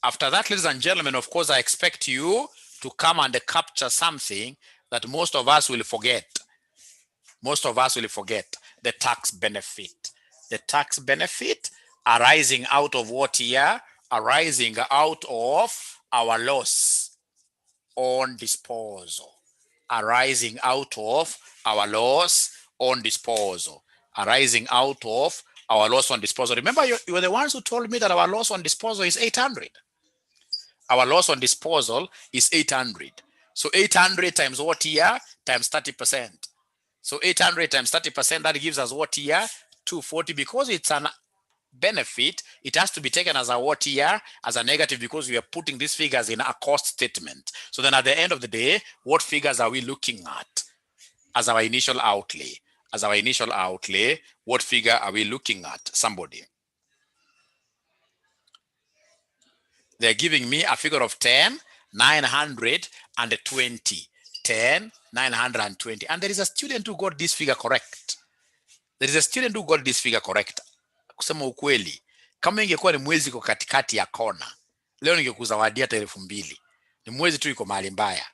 After that, ladies and gentlemen, of course, I expect you to come and capture something that most of us will forget. The tax benefit. The tax benefit arising out of what year? Arising out of our loss on disposal. Arising out of our loss on disposal. Remember, you were the ones who told me that our loss on disposal is 800. Our loss on disposal is 800. So 800 times what year? Times 30%. So 800 times 30%, that gives us what year? 240. Because it's an benefit, it has to be taken as a what year? As a negative, because we are putting these figures in a cost statement. So then at the end of the day, what figures are we looking at as our initial outlay? What figure are we looking at? Somebody. They're giving me a figure of 10,920. 10,920. And there is a student who got this figure correct. Kusema ukweli, kama ingekuwa ni mwezi iko katikati ya kona, leo ningekuzawadia hata 2,000. Ni mwezi tu iko mahali mbaya.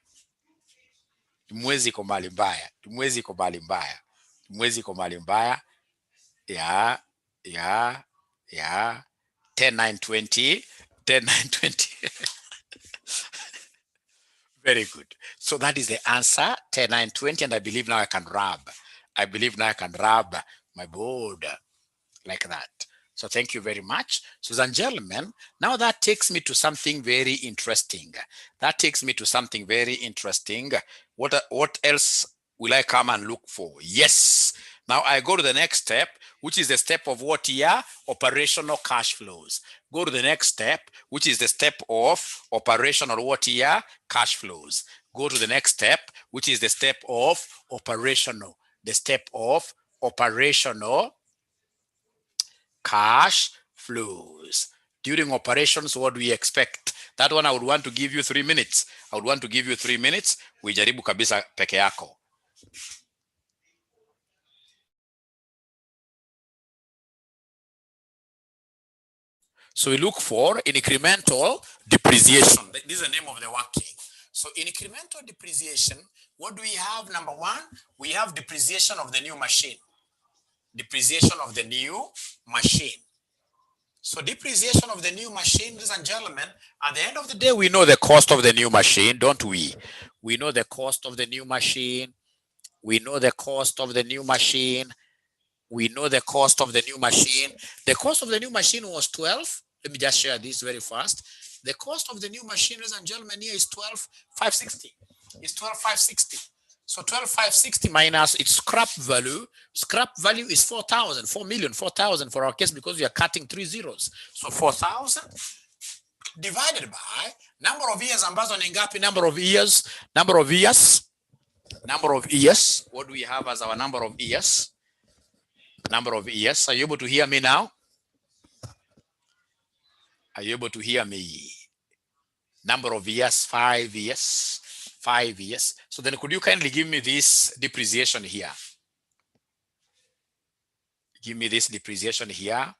Yeah. 10,920. 10,920. Very good. So that is the answer, 10,920, and I believe now I can rub my board like that. So thank you very much. So, ladies and gentlemen, now that takes me to something very interesting. What else will I come and look for? Yes. Now I go to the next step, which is the step of what year? Operational cash flows. Go to the next step, which is the step of operational what year? Cash flows. Go to the next step, which is the step of operational. Cash flows. During operations, what do we expect? That one I would want to give you 3 minutes. Ujaribu kabisa peke yako. So we look for incremental depreciation. This is the name of the working. So incremental depreciation, what do we have? Number one, we have depreciation of the new machine. Depreciation of the new machine. So depreciation of the new machine, ladies and gentlemen, at the end of the day, we know the cost of the new machine, don't we? We know the cost of the new machine. We know the cost of the new machine. We know the cost of the new machine. The cost of the new machine was 12. Let me just share this very fast. The cost of the new machine, ladies and gentlemen, here is 12,560. It's 12,560. So 12,560 minus its scrap value. Scrap value is 4,000, 4,000,000 for our case because we are cutting 3 zeros. So 4,000 divided by number of years ambazo ni ngapi? Number of years. What do we have as our number of years? Number of years. Are you able to hear me now? Are you able to hear me? Number of years, 5 years. 5 years. So then could you kindly give me this depreciation here? Give me this depreciation here.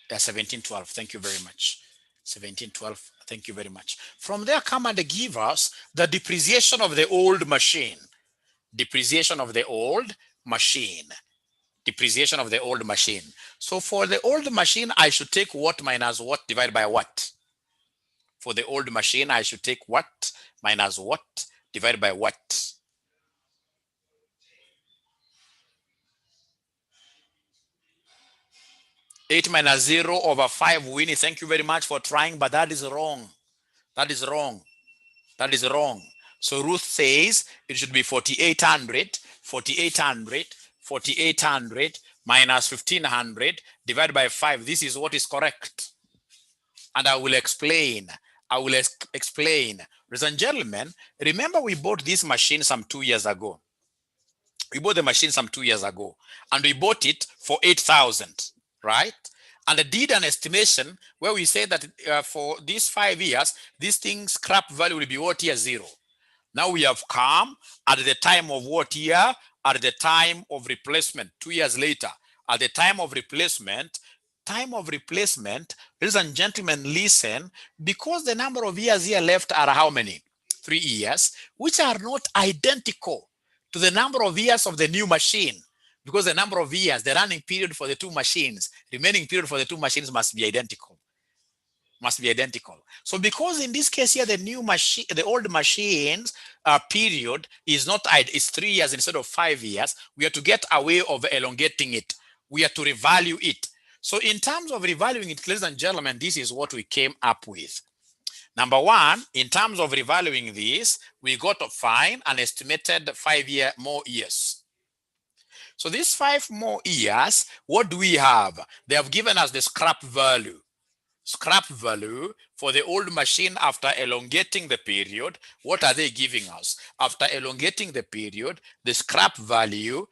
1712. Thank you very much. 1712. Thank you very much. From there, come and give us the depreciation of the old machine. Depreciation of the old machine. Depreciation of the old machine. So for the old machine, I should take what minus what divided by what? For the old machine, I should take what minus what divided by what? Eight minus 0 over 5, Winnie. Thank you very much for trying, but that is wrong. That is wrong. That is wrong. So Ruth says it should be 4,800, 4,800, 4,800 minus 1,500 divided by 5. This is what is correct. And I will explain. I will explain. Ladies and gentlemen, remember we bought this machine some 2 years ago. We bought the machine some 2 years ago. And we bought it for 8,000, right? And I did an estimation where we say that for these 5 years, this thing's scrap value will be what year? 0. Now we have come at the time of what year? At the time of replacement, 2 years later. At the time of replacement, ladies and gentlemen, listen, because the number of years here left are how many? 3 years, which are not identical to the number of years of the new machine. Because the number of years, the running period for the two machines, remaining period for the two machines must be identical. Must be identical. So because in this case here, the new machine, the old machines period is not, it's 3 years instead of 5 years. We are to get away of elongating it. We are to revalue it. So in terms of revaluing it, ladies and gentlemen, this is what we came up with. Number one, in terms of revaluing this, we got to find an estimated 5 more years. So these 5 more years, what do we have? They have given us the scrap value. Scrap value for the old machine after elongating the period. What are they giving us? After elongating the period, the scrap value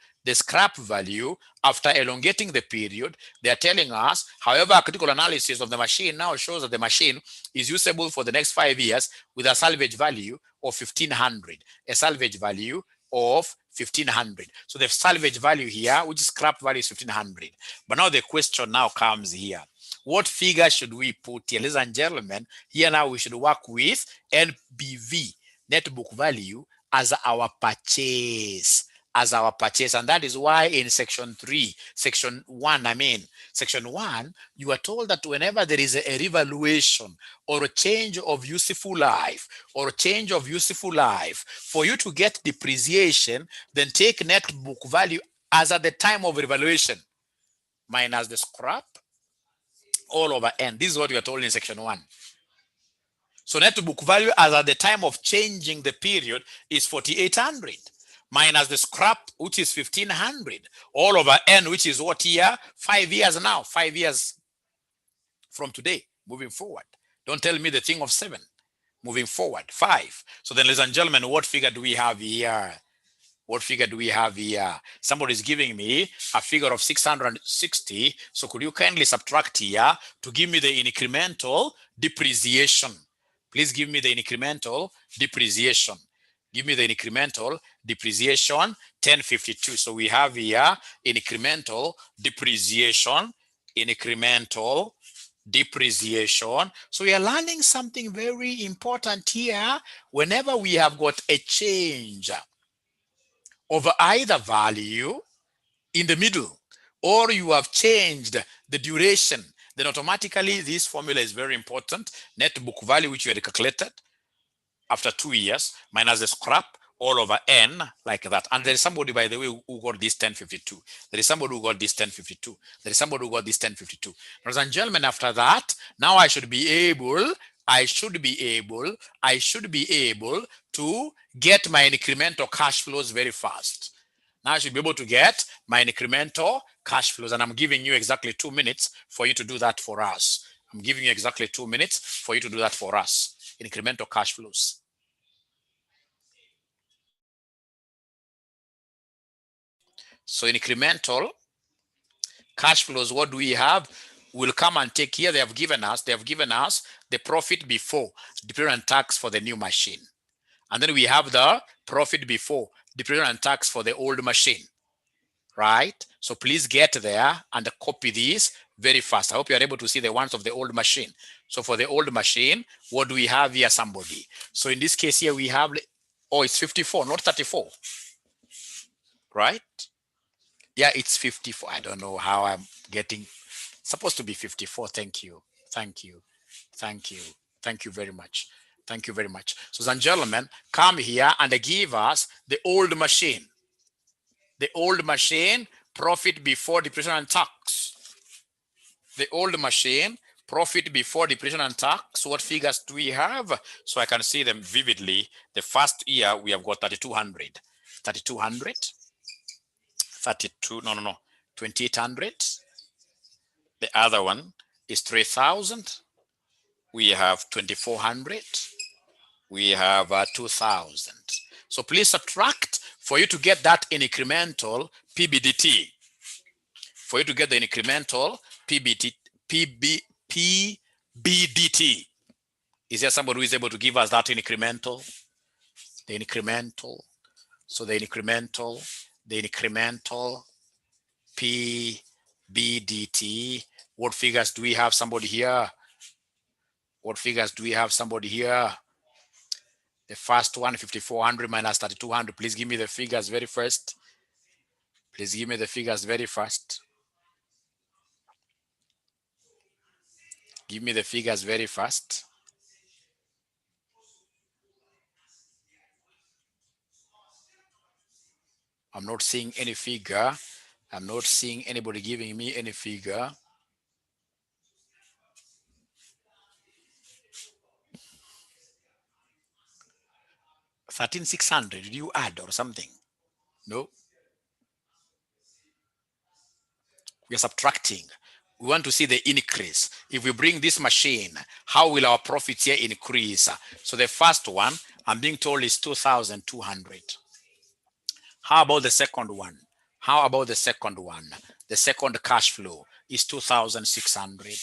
after elongating the period, they are telling us, however, a critical analysis of the machine now shows that the machine is usable for the next 5 years with a salvage value of 1,500, a salvage value of 1,500. So the salvage value here, which is scrap value, is 1,500. But now the question now comes here. What figure should we put here? Ladies and gentlemen, here now we should work with NPV, net book value, as our purchase. And that is why in section 1, you are told that whenever there is a revaluation or a change of useful life, for you to get depreciation, then take net book value as at the time of revaluation minus the scrap all over n. This is what we are told in section 1. So net book value as at the time of changing the period is 4,800 minus the scrap, which is 1,500, all over n, which is what year? 5 years now, 5 years from today, moving forward. Don't tell me the thing of 7. Moving forward, 5. So then, ladies and gentlemen, what figure do we have here? What figure do we have here? Somebody is giving me a figure of 660. So could you kindly subtract here to give me the incremental depreciation? Please give me the incremental depreciation. Give me the incremental depreciation, 1052. So we have here incremental depreciation, incremental depreciation. So we are learning something very important here. Whenever we have got a change of either value in the middle, or you have changed the duration, then automatically this formula is very important. Net book value, which you had calculated after 2 years, minus the scrap all over n, like that. And there is somebody, by the way, who got this 1052. There is somebody who got this 1052. There is somebody who got this 1052. Ladies and gentlemen, after that, now I should be able to get my incremental cash flows very fast. Now I should be able to get my incremental cash flows, and I'm giving you exactly 2 minutes for you to do that for us. I'm giving you exactly 2 minutes for you to do that for us. Incremental cash flows. So incremental cash flows, what do we have? We'll come and take here. They have given us the profit before depreciation and tax for the new machine. And then we have the profit before depreciation and tax for the old machine. Right? So please get there and copy these very fast. I hope you are able to see the ones of the old machine. So for the old machine, what do we have here, somebody? So in this case here, we have, oh, it's 54, not 34. Right? Yeah, it's 54. I don't know how I'm getting, supposed to be 54. Thank you. Thank you. Thank you. Thank you very much. Thank you very much. So, ladies and gentlemen, come here and give us the old machine. The old machine, profit before depreciation and tax. The old machine, profit before depreciation and tax. What figures do we have? So I can see them vividly. The first year, we have got 3,200. 3,200. 2,800. The other one is 3,000. We have 2,400. We have 2,000. So please subtract for you to get that incremental PBDT. For you to get the incremental PBDT. Is there somebody who is able to give us that incremental? The incremental. So the incremental PBDT. What figures do we have, somebody here? What figures do we have, somebody here? The first one, 5,400 minus 3,200. Please give me the figures very first. Please give me the figures very fast. Give me the figures very fast. I'm not seeing any figure. I'm not seeing anybody giving me any figure. $13,600. Did you add or something? No. We are subtracting. We want to see the increase. If we bring this machine, how will our profits here increase? So the first one, I'm being told, is 2,200. How about the second one? How about the second one? The second cash flow is 2,600.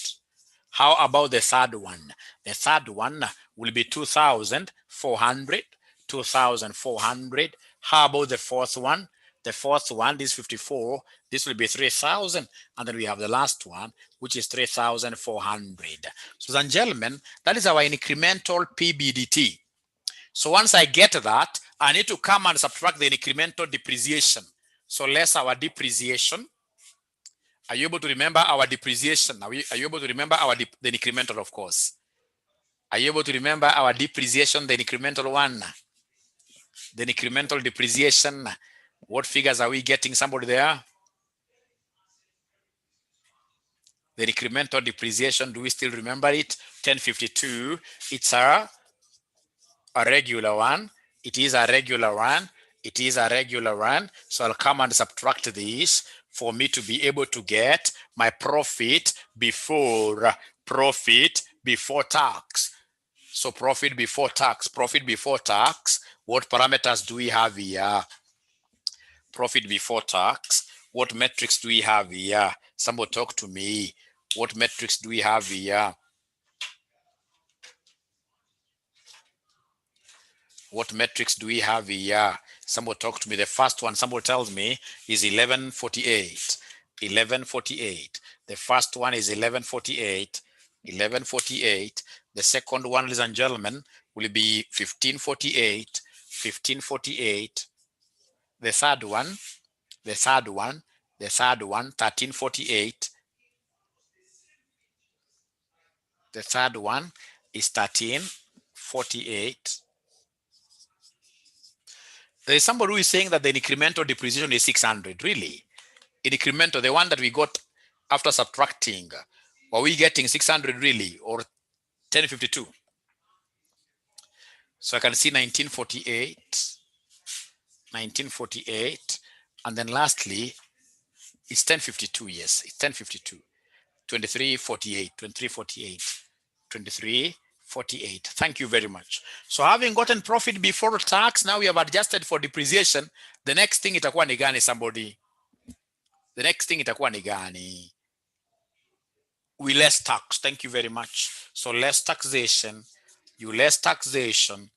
How about the third one? The third one will be 2,400. 2,400. How about the fourth one? The fourth one, this 54, this will be 3,000. And then we have the last one, which is 3,400. So, ladies and gentlemen, that is our incremental PBDT. So once I get that, I need to come and subtract the incremental depreciation. So less our depreciation. Are you able to remember our depreciation? Are you able to remember the incremental, of course? Are you able to remember our depreciation, the incremental one? The incremental depreciation. What figures are we getting? Somebody there? The incremental depreciation, do we still remember it? 1052. It's a regular one. It is a regular one. It is a regular one. So I'll come and subtract this for me to be able to get my profit before tax. So profit before tax, what parameters do we have here? Profit before tax, what metrics do we have here? Somebody talk to me. What metrics do we have here? What metrics do we have here? Somebody talk to me. The first one, somebody tells me, is 1148. 1148. The first one is 1148. 1148. The second one, ladies and gentlemen, will be 1548. 1548. The third one, the third one, the third one, 1348. The third one is 1348. There is somebody who is saying that the incremental depreciation is 600. Really? Incremental, the one that we got after subtracting, were we getting 600 really, or 1052? So I can see 1948, 1948, and then lastly, it's 1052. Yes, it's 1052. 2348, 2348, 2348. Thank you very much. So having gotten profit before tax, now we have adjusted for depreciation. The next thing itakuwa ni gani, somebody? The next thing itakuwa ni gani? We less tax. Thank you very much. So less taxation, you less taxation,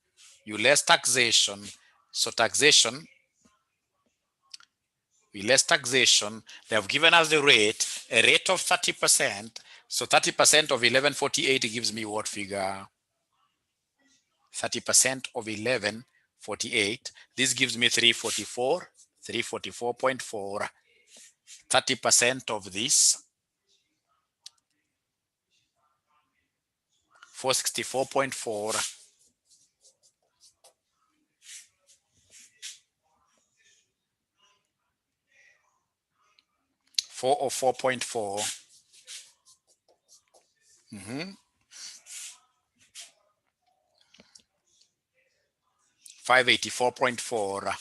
you less taxation. So taxation, we less taxation. They have given us the rate, a rate of 30%. So 30% of 1148 gives me what figure? 30% of 1148. This gives me 344, 344.4. 30% of this, 464.4. 404.4. 584.4.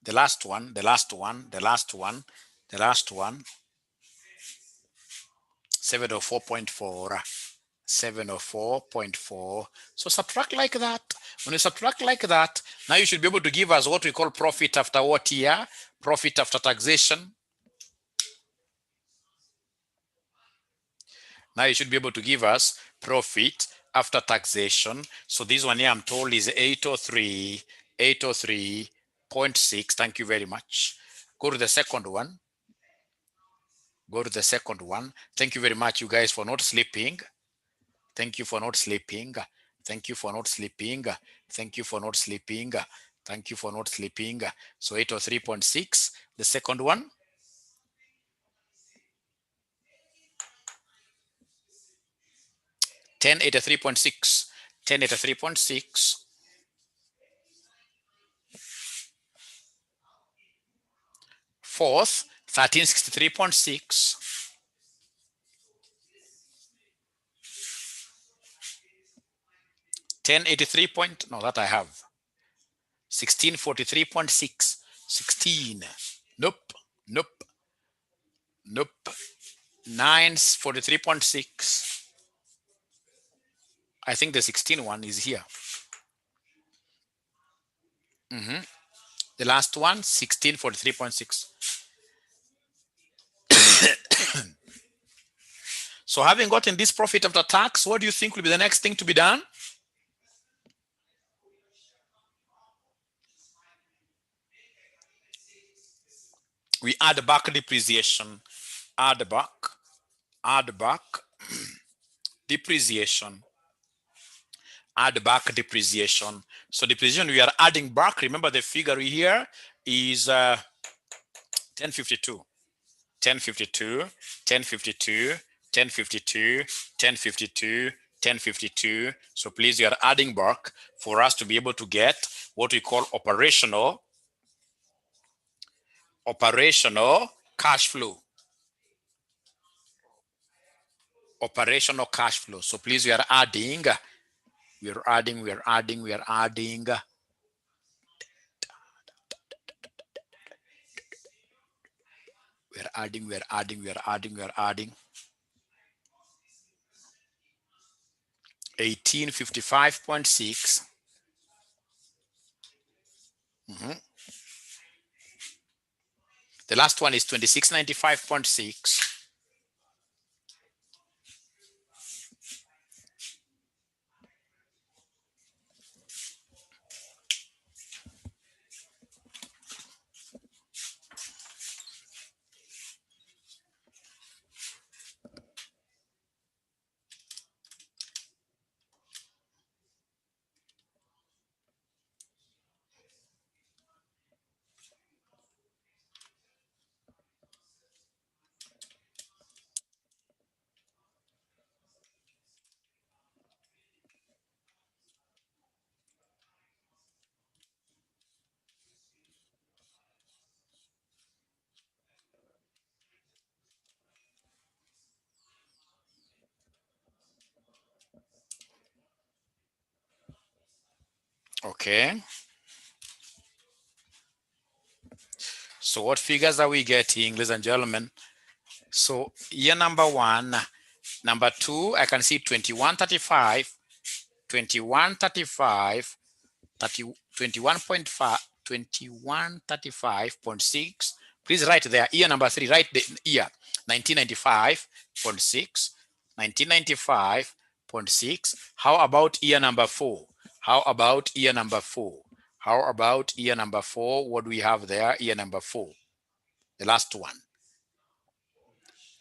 The last one, the last one, the last one, the last one, 704.4. 704.4. So subtract like that. When you subtract like that, now you should be able to give us what we call profit after what year? Profit after taxation. Now you should be able to give us profit after taxation. So this one here I'm told is 803, 803.6. Thank you very much. Go to the second one. Go to the second one. Thank you very much, you guys, for not sleeping. Thank you for not sleeping. Thank you for not sleeping. Thank you for not sleeping. Thank you for not sleeping. So 803.6. The second one. 1083.6. 1083.6. Fourth, 1363.6. 1083 point, no, that I have. 1643.6. 16. Nope. Nope. Nope. 943.6. I think the 16 one is here. The last one, 1643.6. So having gotten this profit after tax, what do you think will be the next thing to be done? We add back depreciation. Add back depreciation. Add back depreciation. So depreciation we are adding back. Remember the figure here is 1052. 1052, 1052, 1052, 1052, 1052. So please, you are adding back for us to be able to get what we call operational cash flow. Operational cash flow. So please, we are adding. We are adding. We are adding. We are adding. We are adding. We are adding. We are adding. We are adding. 1855.6. The last one is 2695.6. Okay. So what figures are we getting, ladies and gentlemen? So year number 1, number 2, I can see 2135, 2135, 21.5, 2135.6. Please write there. Year number 3, write the year. 1995.6, 1995.6. How about year number 4? How about year number 4? How about year number 4? What do we have there? Year number 4. The last one.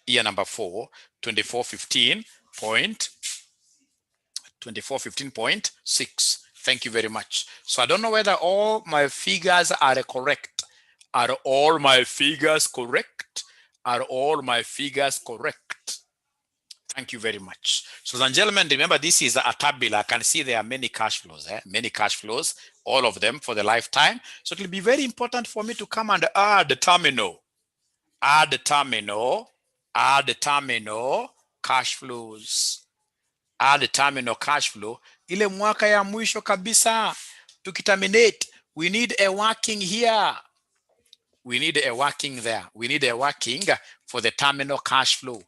Year number 4, 2415.6. Thank you very much. So I don't know whether all my figures are correct. Are all my figures correct? Are all my figures correct? Thank you very much. So, ladies and gentlemen, remember this is a tabular. I can see there are many cash flows, many cash flows, all of them for the lifetime. So it will be very important for me to come and add the terminal. Add the terminal. Add the terminal cash flows. Add the terminal cash flow. Ile mwaka ya mwisho kabisa tukiterminate, we need a working here. We need a working there. We need a working for the terminal cash flow.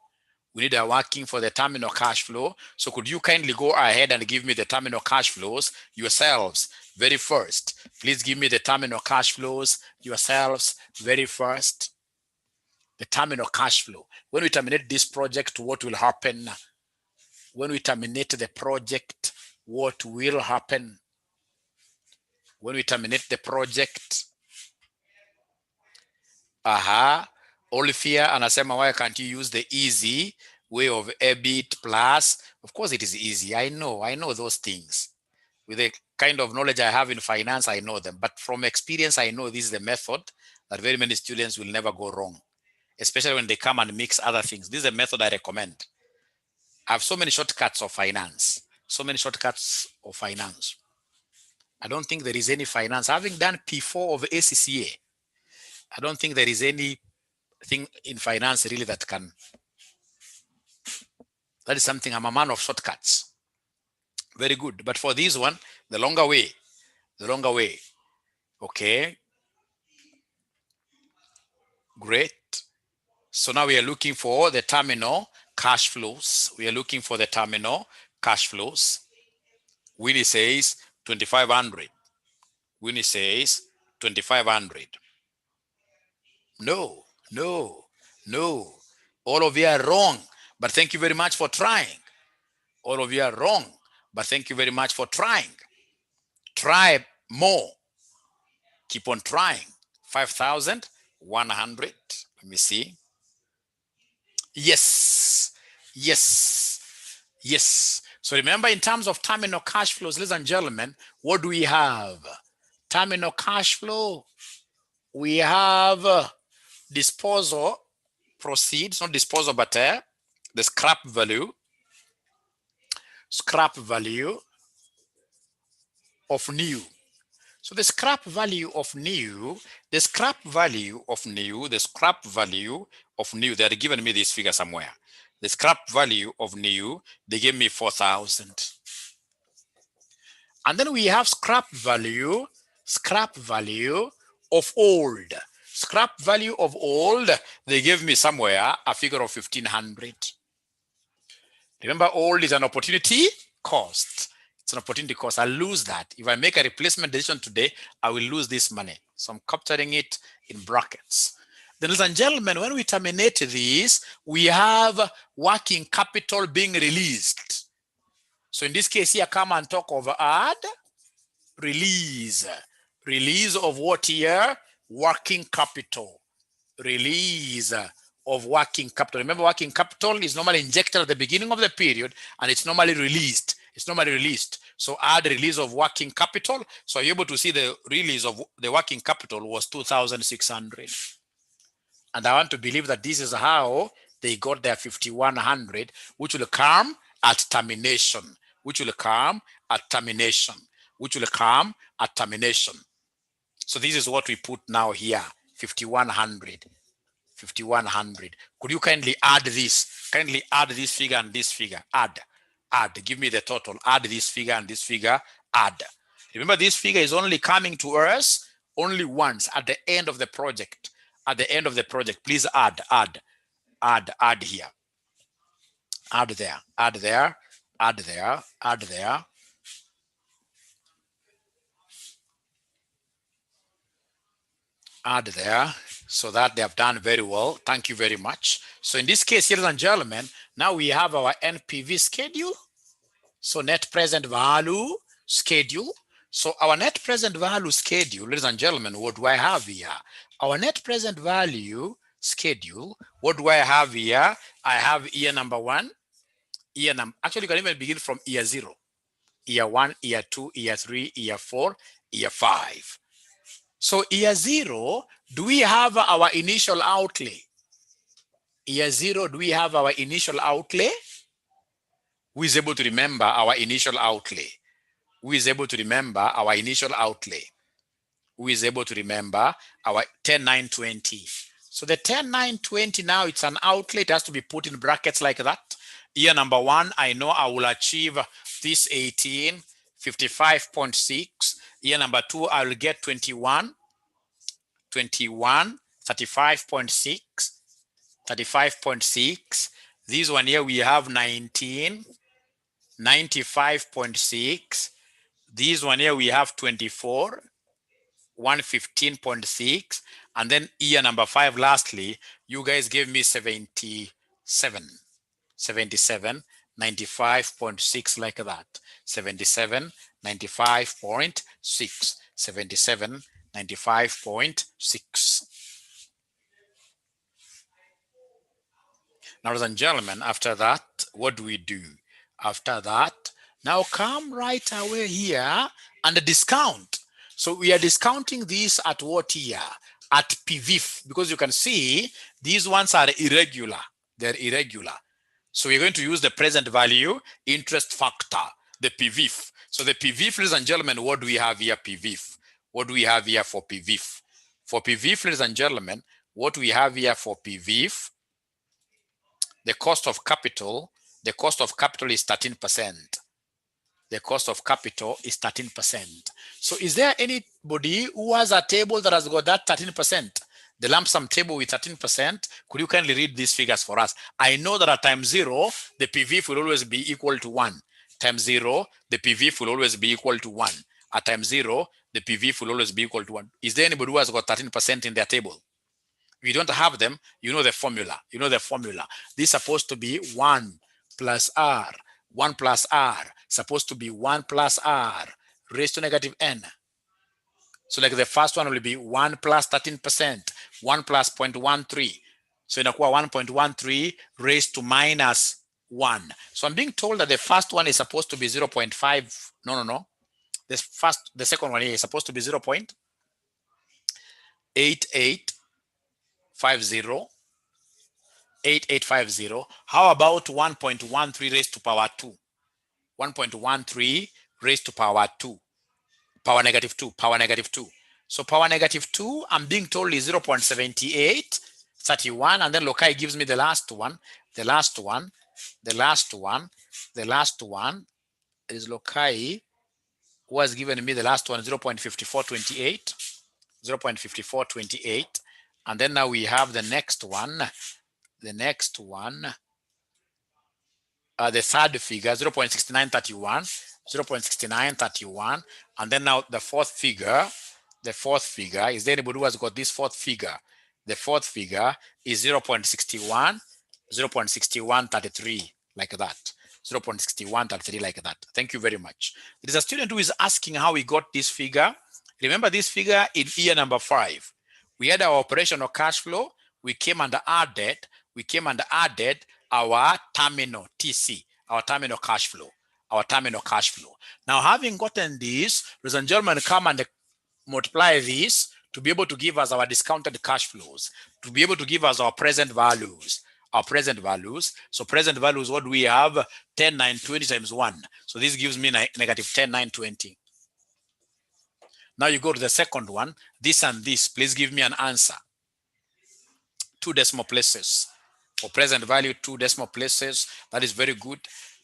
We need a working for the terminal cash flow. So could you kindly go ahead and give me the terminal cash flows yourselves very first? Please give me the terminal cash flows yourselves very first. The terminal cash flow. When we terminate this project, what will happen? When we terminate the project, what will happen? When we terminate the project, Olivia anasema, why can't you use the easy way of EBIT plus? Of course it is easy. I know those things. With the kind of knowledge I have in finance, I know them. But from experience, I know this is the method that very many students will never go wrong, especially when they come and mix other things. This is a method I recommend. I have so many shortcuts of finance. So many shortcuts of finance. I don't think there is any finance. Having done P4 of ACCA, I don't think there is anything in finance really that is something. I'm a man of shortcuts. Very good. But for this one, the longer way. Okay. Great. So now we are looking for the terminal cash flows. Winnie says 2,500. Winnie says 2,500. No. All of you are wrong, but thank you very much for trying. All of you are wrong, but thank you very much for trying. Try more. Keep on trying. 5,100. Let me see. Yes. So remember, in terms of terminal cash flows, ladies and gentlemen, what do we have? Terminal cash flow. We have disposal proceeds, not disposal, but the scrap value of new. So the scrap value of new, they are giving me this figure somewhere. The scrap value of new, they gave me 4,000. And then we have scrap value of old. Scrap value of old, they gave me somewhere a figure of 1,500. Remember, old is an opportunity cost. It's an opportunity cost. I'll lose that. If I make a replacement decision today, I will lose this money. So I'm capturing it in brackets. Then, ladies and gentlemen, when we terminate this, we have working capital being released. So in this case here, come and talk of add, release. Release of what here? Working capital. Release of working capital. Remember, working capital is normally injected at the beginning of the period and it's normally released. So add release of working capital. So you're able to see the release of the working capital was 2,600. And I want to believe that this is how they got their 5,100, which will come at termination. So this is what we put now here, 5,100. Could you kindly add this? Kindly add this figure and this figure. Add. Give me the total. Add this figure and this figure. Add. Remember, this figure is only coming to us only once at the end of the project. At the end of the project, please add here. Add there, add there, add there, add there. Add there, so that they have done very well. Thank you very much. So in this case, ladies and gentlemen, now we have our NPV schedule. So net present value schedule. So our net present value schedule, ladies and gentlemen, what do I have here? Our net present value schedule, what do I have here? I have year number one, actually you can even begin from year 0. Year 1, year 2, year 3, year 4, year 5. So year 0, do we have our initial outlay? Year 0, do we have our initial outlay? Who is able to remember our initial outlay? Who is able to remember our initial outlay? Who is able to remember our 10,920? So the 10,920 now, it's an outlay. It has to be put in brackets like that. Year number 1, I know I will achieve this 18, 55.6. Year number 2, I will get 21, 35.6, 35.6. This one here, we have 19, 95.6. This one here, we have 24, 115.6. And then year number 5, lastly, you guys gave me 77, 95.6, like that. 77, 95.6, 77, 95.6. Now, ladies and gentlemen, after that, what do we do? After that, now come right away here and discount. So we are discounting this at what year? At PVIF, because you can see these ones are irregular. They're irregular. So we're going to use the present value interest factor, the PVIF. So the PVIF, ladies and gentlemen, what do we have here, PVIF? What do we have here for PVIF? For PVIF, ladies and gentlemen, what we have here for PVIF, the cost of capital is 13%. The cost of capital is 13%. So is there anybody who has a table that has got that 13%? The lump sum table with 13%? Could you kindly read these figures for us? I know that at time 0, the PV will always be equal to 1. Times 0, the PV will always be equal to 1. At time 0, the PV will always be equal to 1. Is there anybody who has got 13% in their table? If you don't have them, you know the formula. You know the formula. This is supposed to be 1 plus R. 1 plus R. Supposed to be 1 plus R raised to negative n. So like the first one will be 1 plus 13%. 1 plus 0.13. So inakuwa 1.13 raised to minus 1. So I'm being told that the first one is supposed to be 0.5. No. The second one here is supposed to be 0.8850. 8850. How about 1.13 raised to power 2? 1.13 raised to power 2. Power negative 2. Power negative 2. So power negative 2, I'm being told is 0.7831. And then Lokai gives me the last one. The last one is Lokai, who has given me the last one, 0.5428. 0.5428. And then now we have the next one. The third figure, 0.6931, 0.6931. And then now the fourth figure, is there anybody who has got this fourth figure? The fourth figure is 0.61, 0.6133, like that. 0.6133, like that. Thank you very much. There is a student who is asking how we got this figure. Remember this figure in year number 5. We had our operational cash flow. We came and added our terminal TC, our terminal cash flow. Now, having gotten this, ladies and gentlemen, come and multiply this to be able to give us our discounted cash flows, to be able to give us our present values. So present values, what do we have? 10,920 times 1. So this gives me negative 10,920. Now you go to the second one, this and this. Please give me an answer. 2 decimal places. For present value, 2 decimal places. That is very good.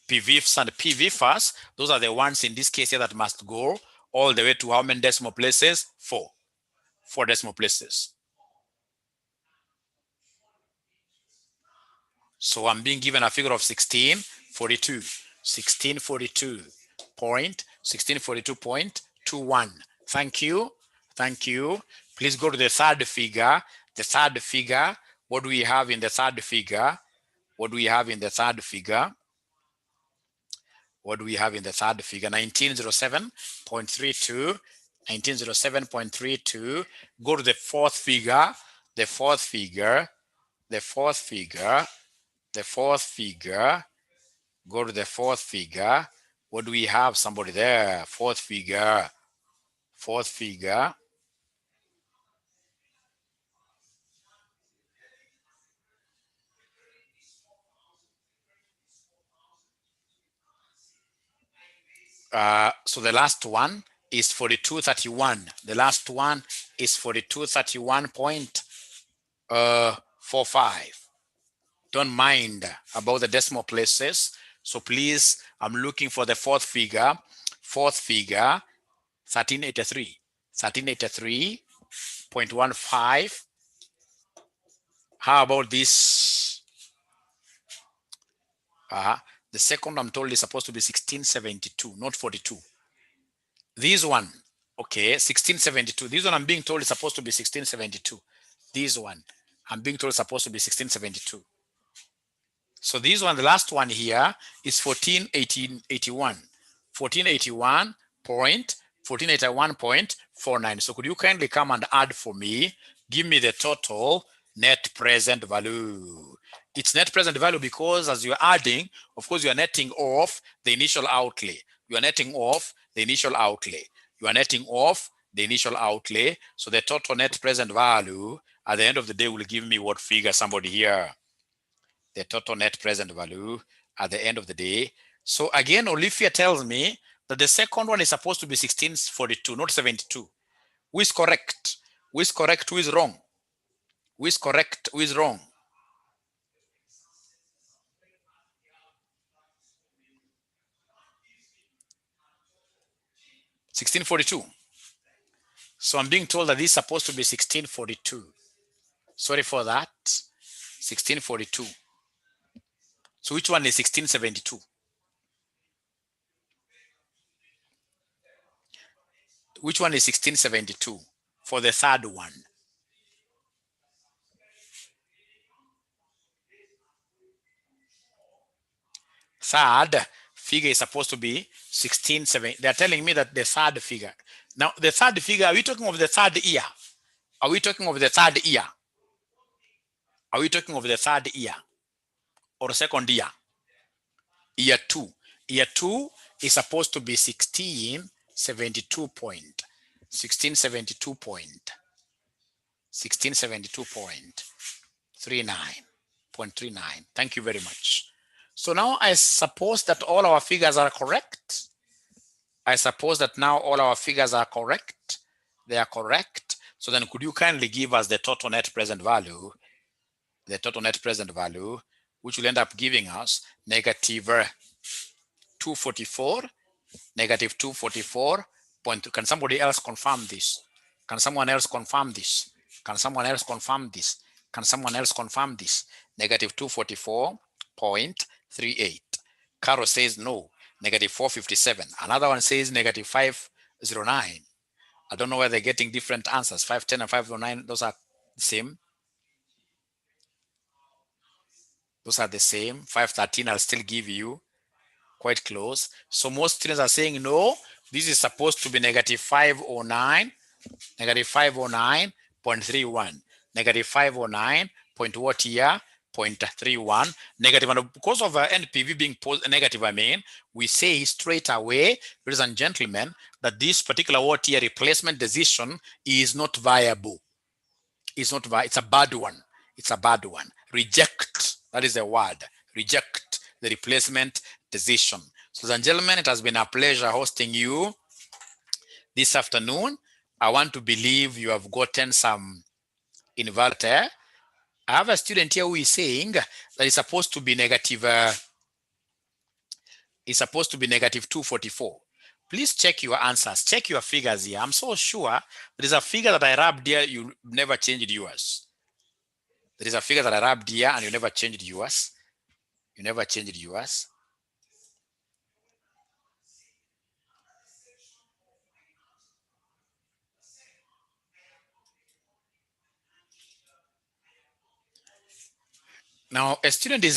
PVIFs and PVFAs, those are the ones in this case here that must go. all the way to how many decimal places? 4. 4 decimal places. So I'm being given a figure of 1642. 1642.21. Thank you. Thank you. Please go to the third figure. The third figure. What do we have in the third figure? What do we have in the third figure? What do we have in the third figure? 1907.32. 1907.32. Go to the fourth figure. The fourth figure. The fourth figure. The fourth figure. Go to the fourth figure. What do we have? Somebody there. Fourth figure. Fourth figure. So the last one is 4231. The last one is 4231.45. Don't mind about the decimal places. So please, I'm looking for the fourth figure. Fourth figure, 1383. 1383.15. How about this? The second I'm told is supposed to be 1672, not 42. This one, okay, 1672. This one I'm being told is supposed to be 1672. This one, I'm being told is supposed to be 1672. So this one, the last one here is 1481. 1481.49. So could you kindly come and add for me? Give me the total net present value. It's net present value because as you're adding, of course, you are netting off the initial outlay. You are netting off the initial outlay. You are netting off the initial outlay. So the total net present value at the end of the day will give me what figure? Somebody here. The total net present value at the end of the day. So again, Olivia tells me that the second one is supposed to be 1642, not 72. Who is correct? Who is correct? Who is wrong? Who is correct? Who is wrong? 1642. So I'm being told that this is supposed to be 1642. Sorry for that. 1642. So which one is 1672? Which one is 1672 for the third one? Third figure is supposed to be 1670. They're telling me that the third figure. Now, the third figure, are we talking of the third year? Are we talking of the third year? Are we talking of the third year or second year? Year 2. Year 2 is supposed to be 1672 point. 1672 point. 1672.39. Thank you very much. So now I suppose that all our figures are correct. I suppose that now all our figures are correct. They are correct. So then could you kindly give us the total net present value? The total net present value, which will end up giving us negative 244, negative 244. Can somebody else confirm this? Can someone else confirm this? Can someone else confirm this? Can someone else confirm this? Negative 244.38. Carol says no, negative 457. Another one says negative 509. I don't know why they're getting different answers. 510 and 509, those are the same. Those are the same. 513, I'll still give you quite close. So most students are saying no, this is supposed to be negative 509, negative 509.31, negative 509 point what here? 0.31 negative. And because of NPV being negative, I mean, we say straight away, ladies and gentlemen, that this particular what here replacement decision is not viable. It's not viable. It's a bad one. It's a bad one. Reject. That is the word. Reject the replacement decision. So, ladies and gentlemen, it has been a pleasure hosting you this afternoon. I want to believe you have gotten some inverter. I have a student here who is saying that it's supposed to be negative. It's supposed to be negative 244. Please check your answers, check your figures here. I'm so sure there is a figure that I rubbed here, you never changed yours. There is a figure that I rubbed here and you never changed yours. You never changed yours. Now, a student is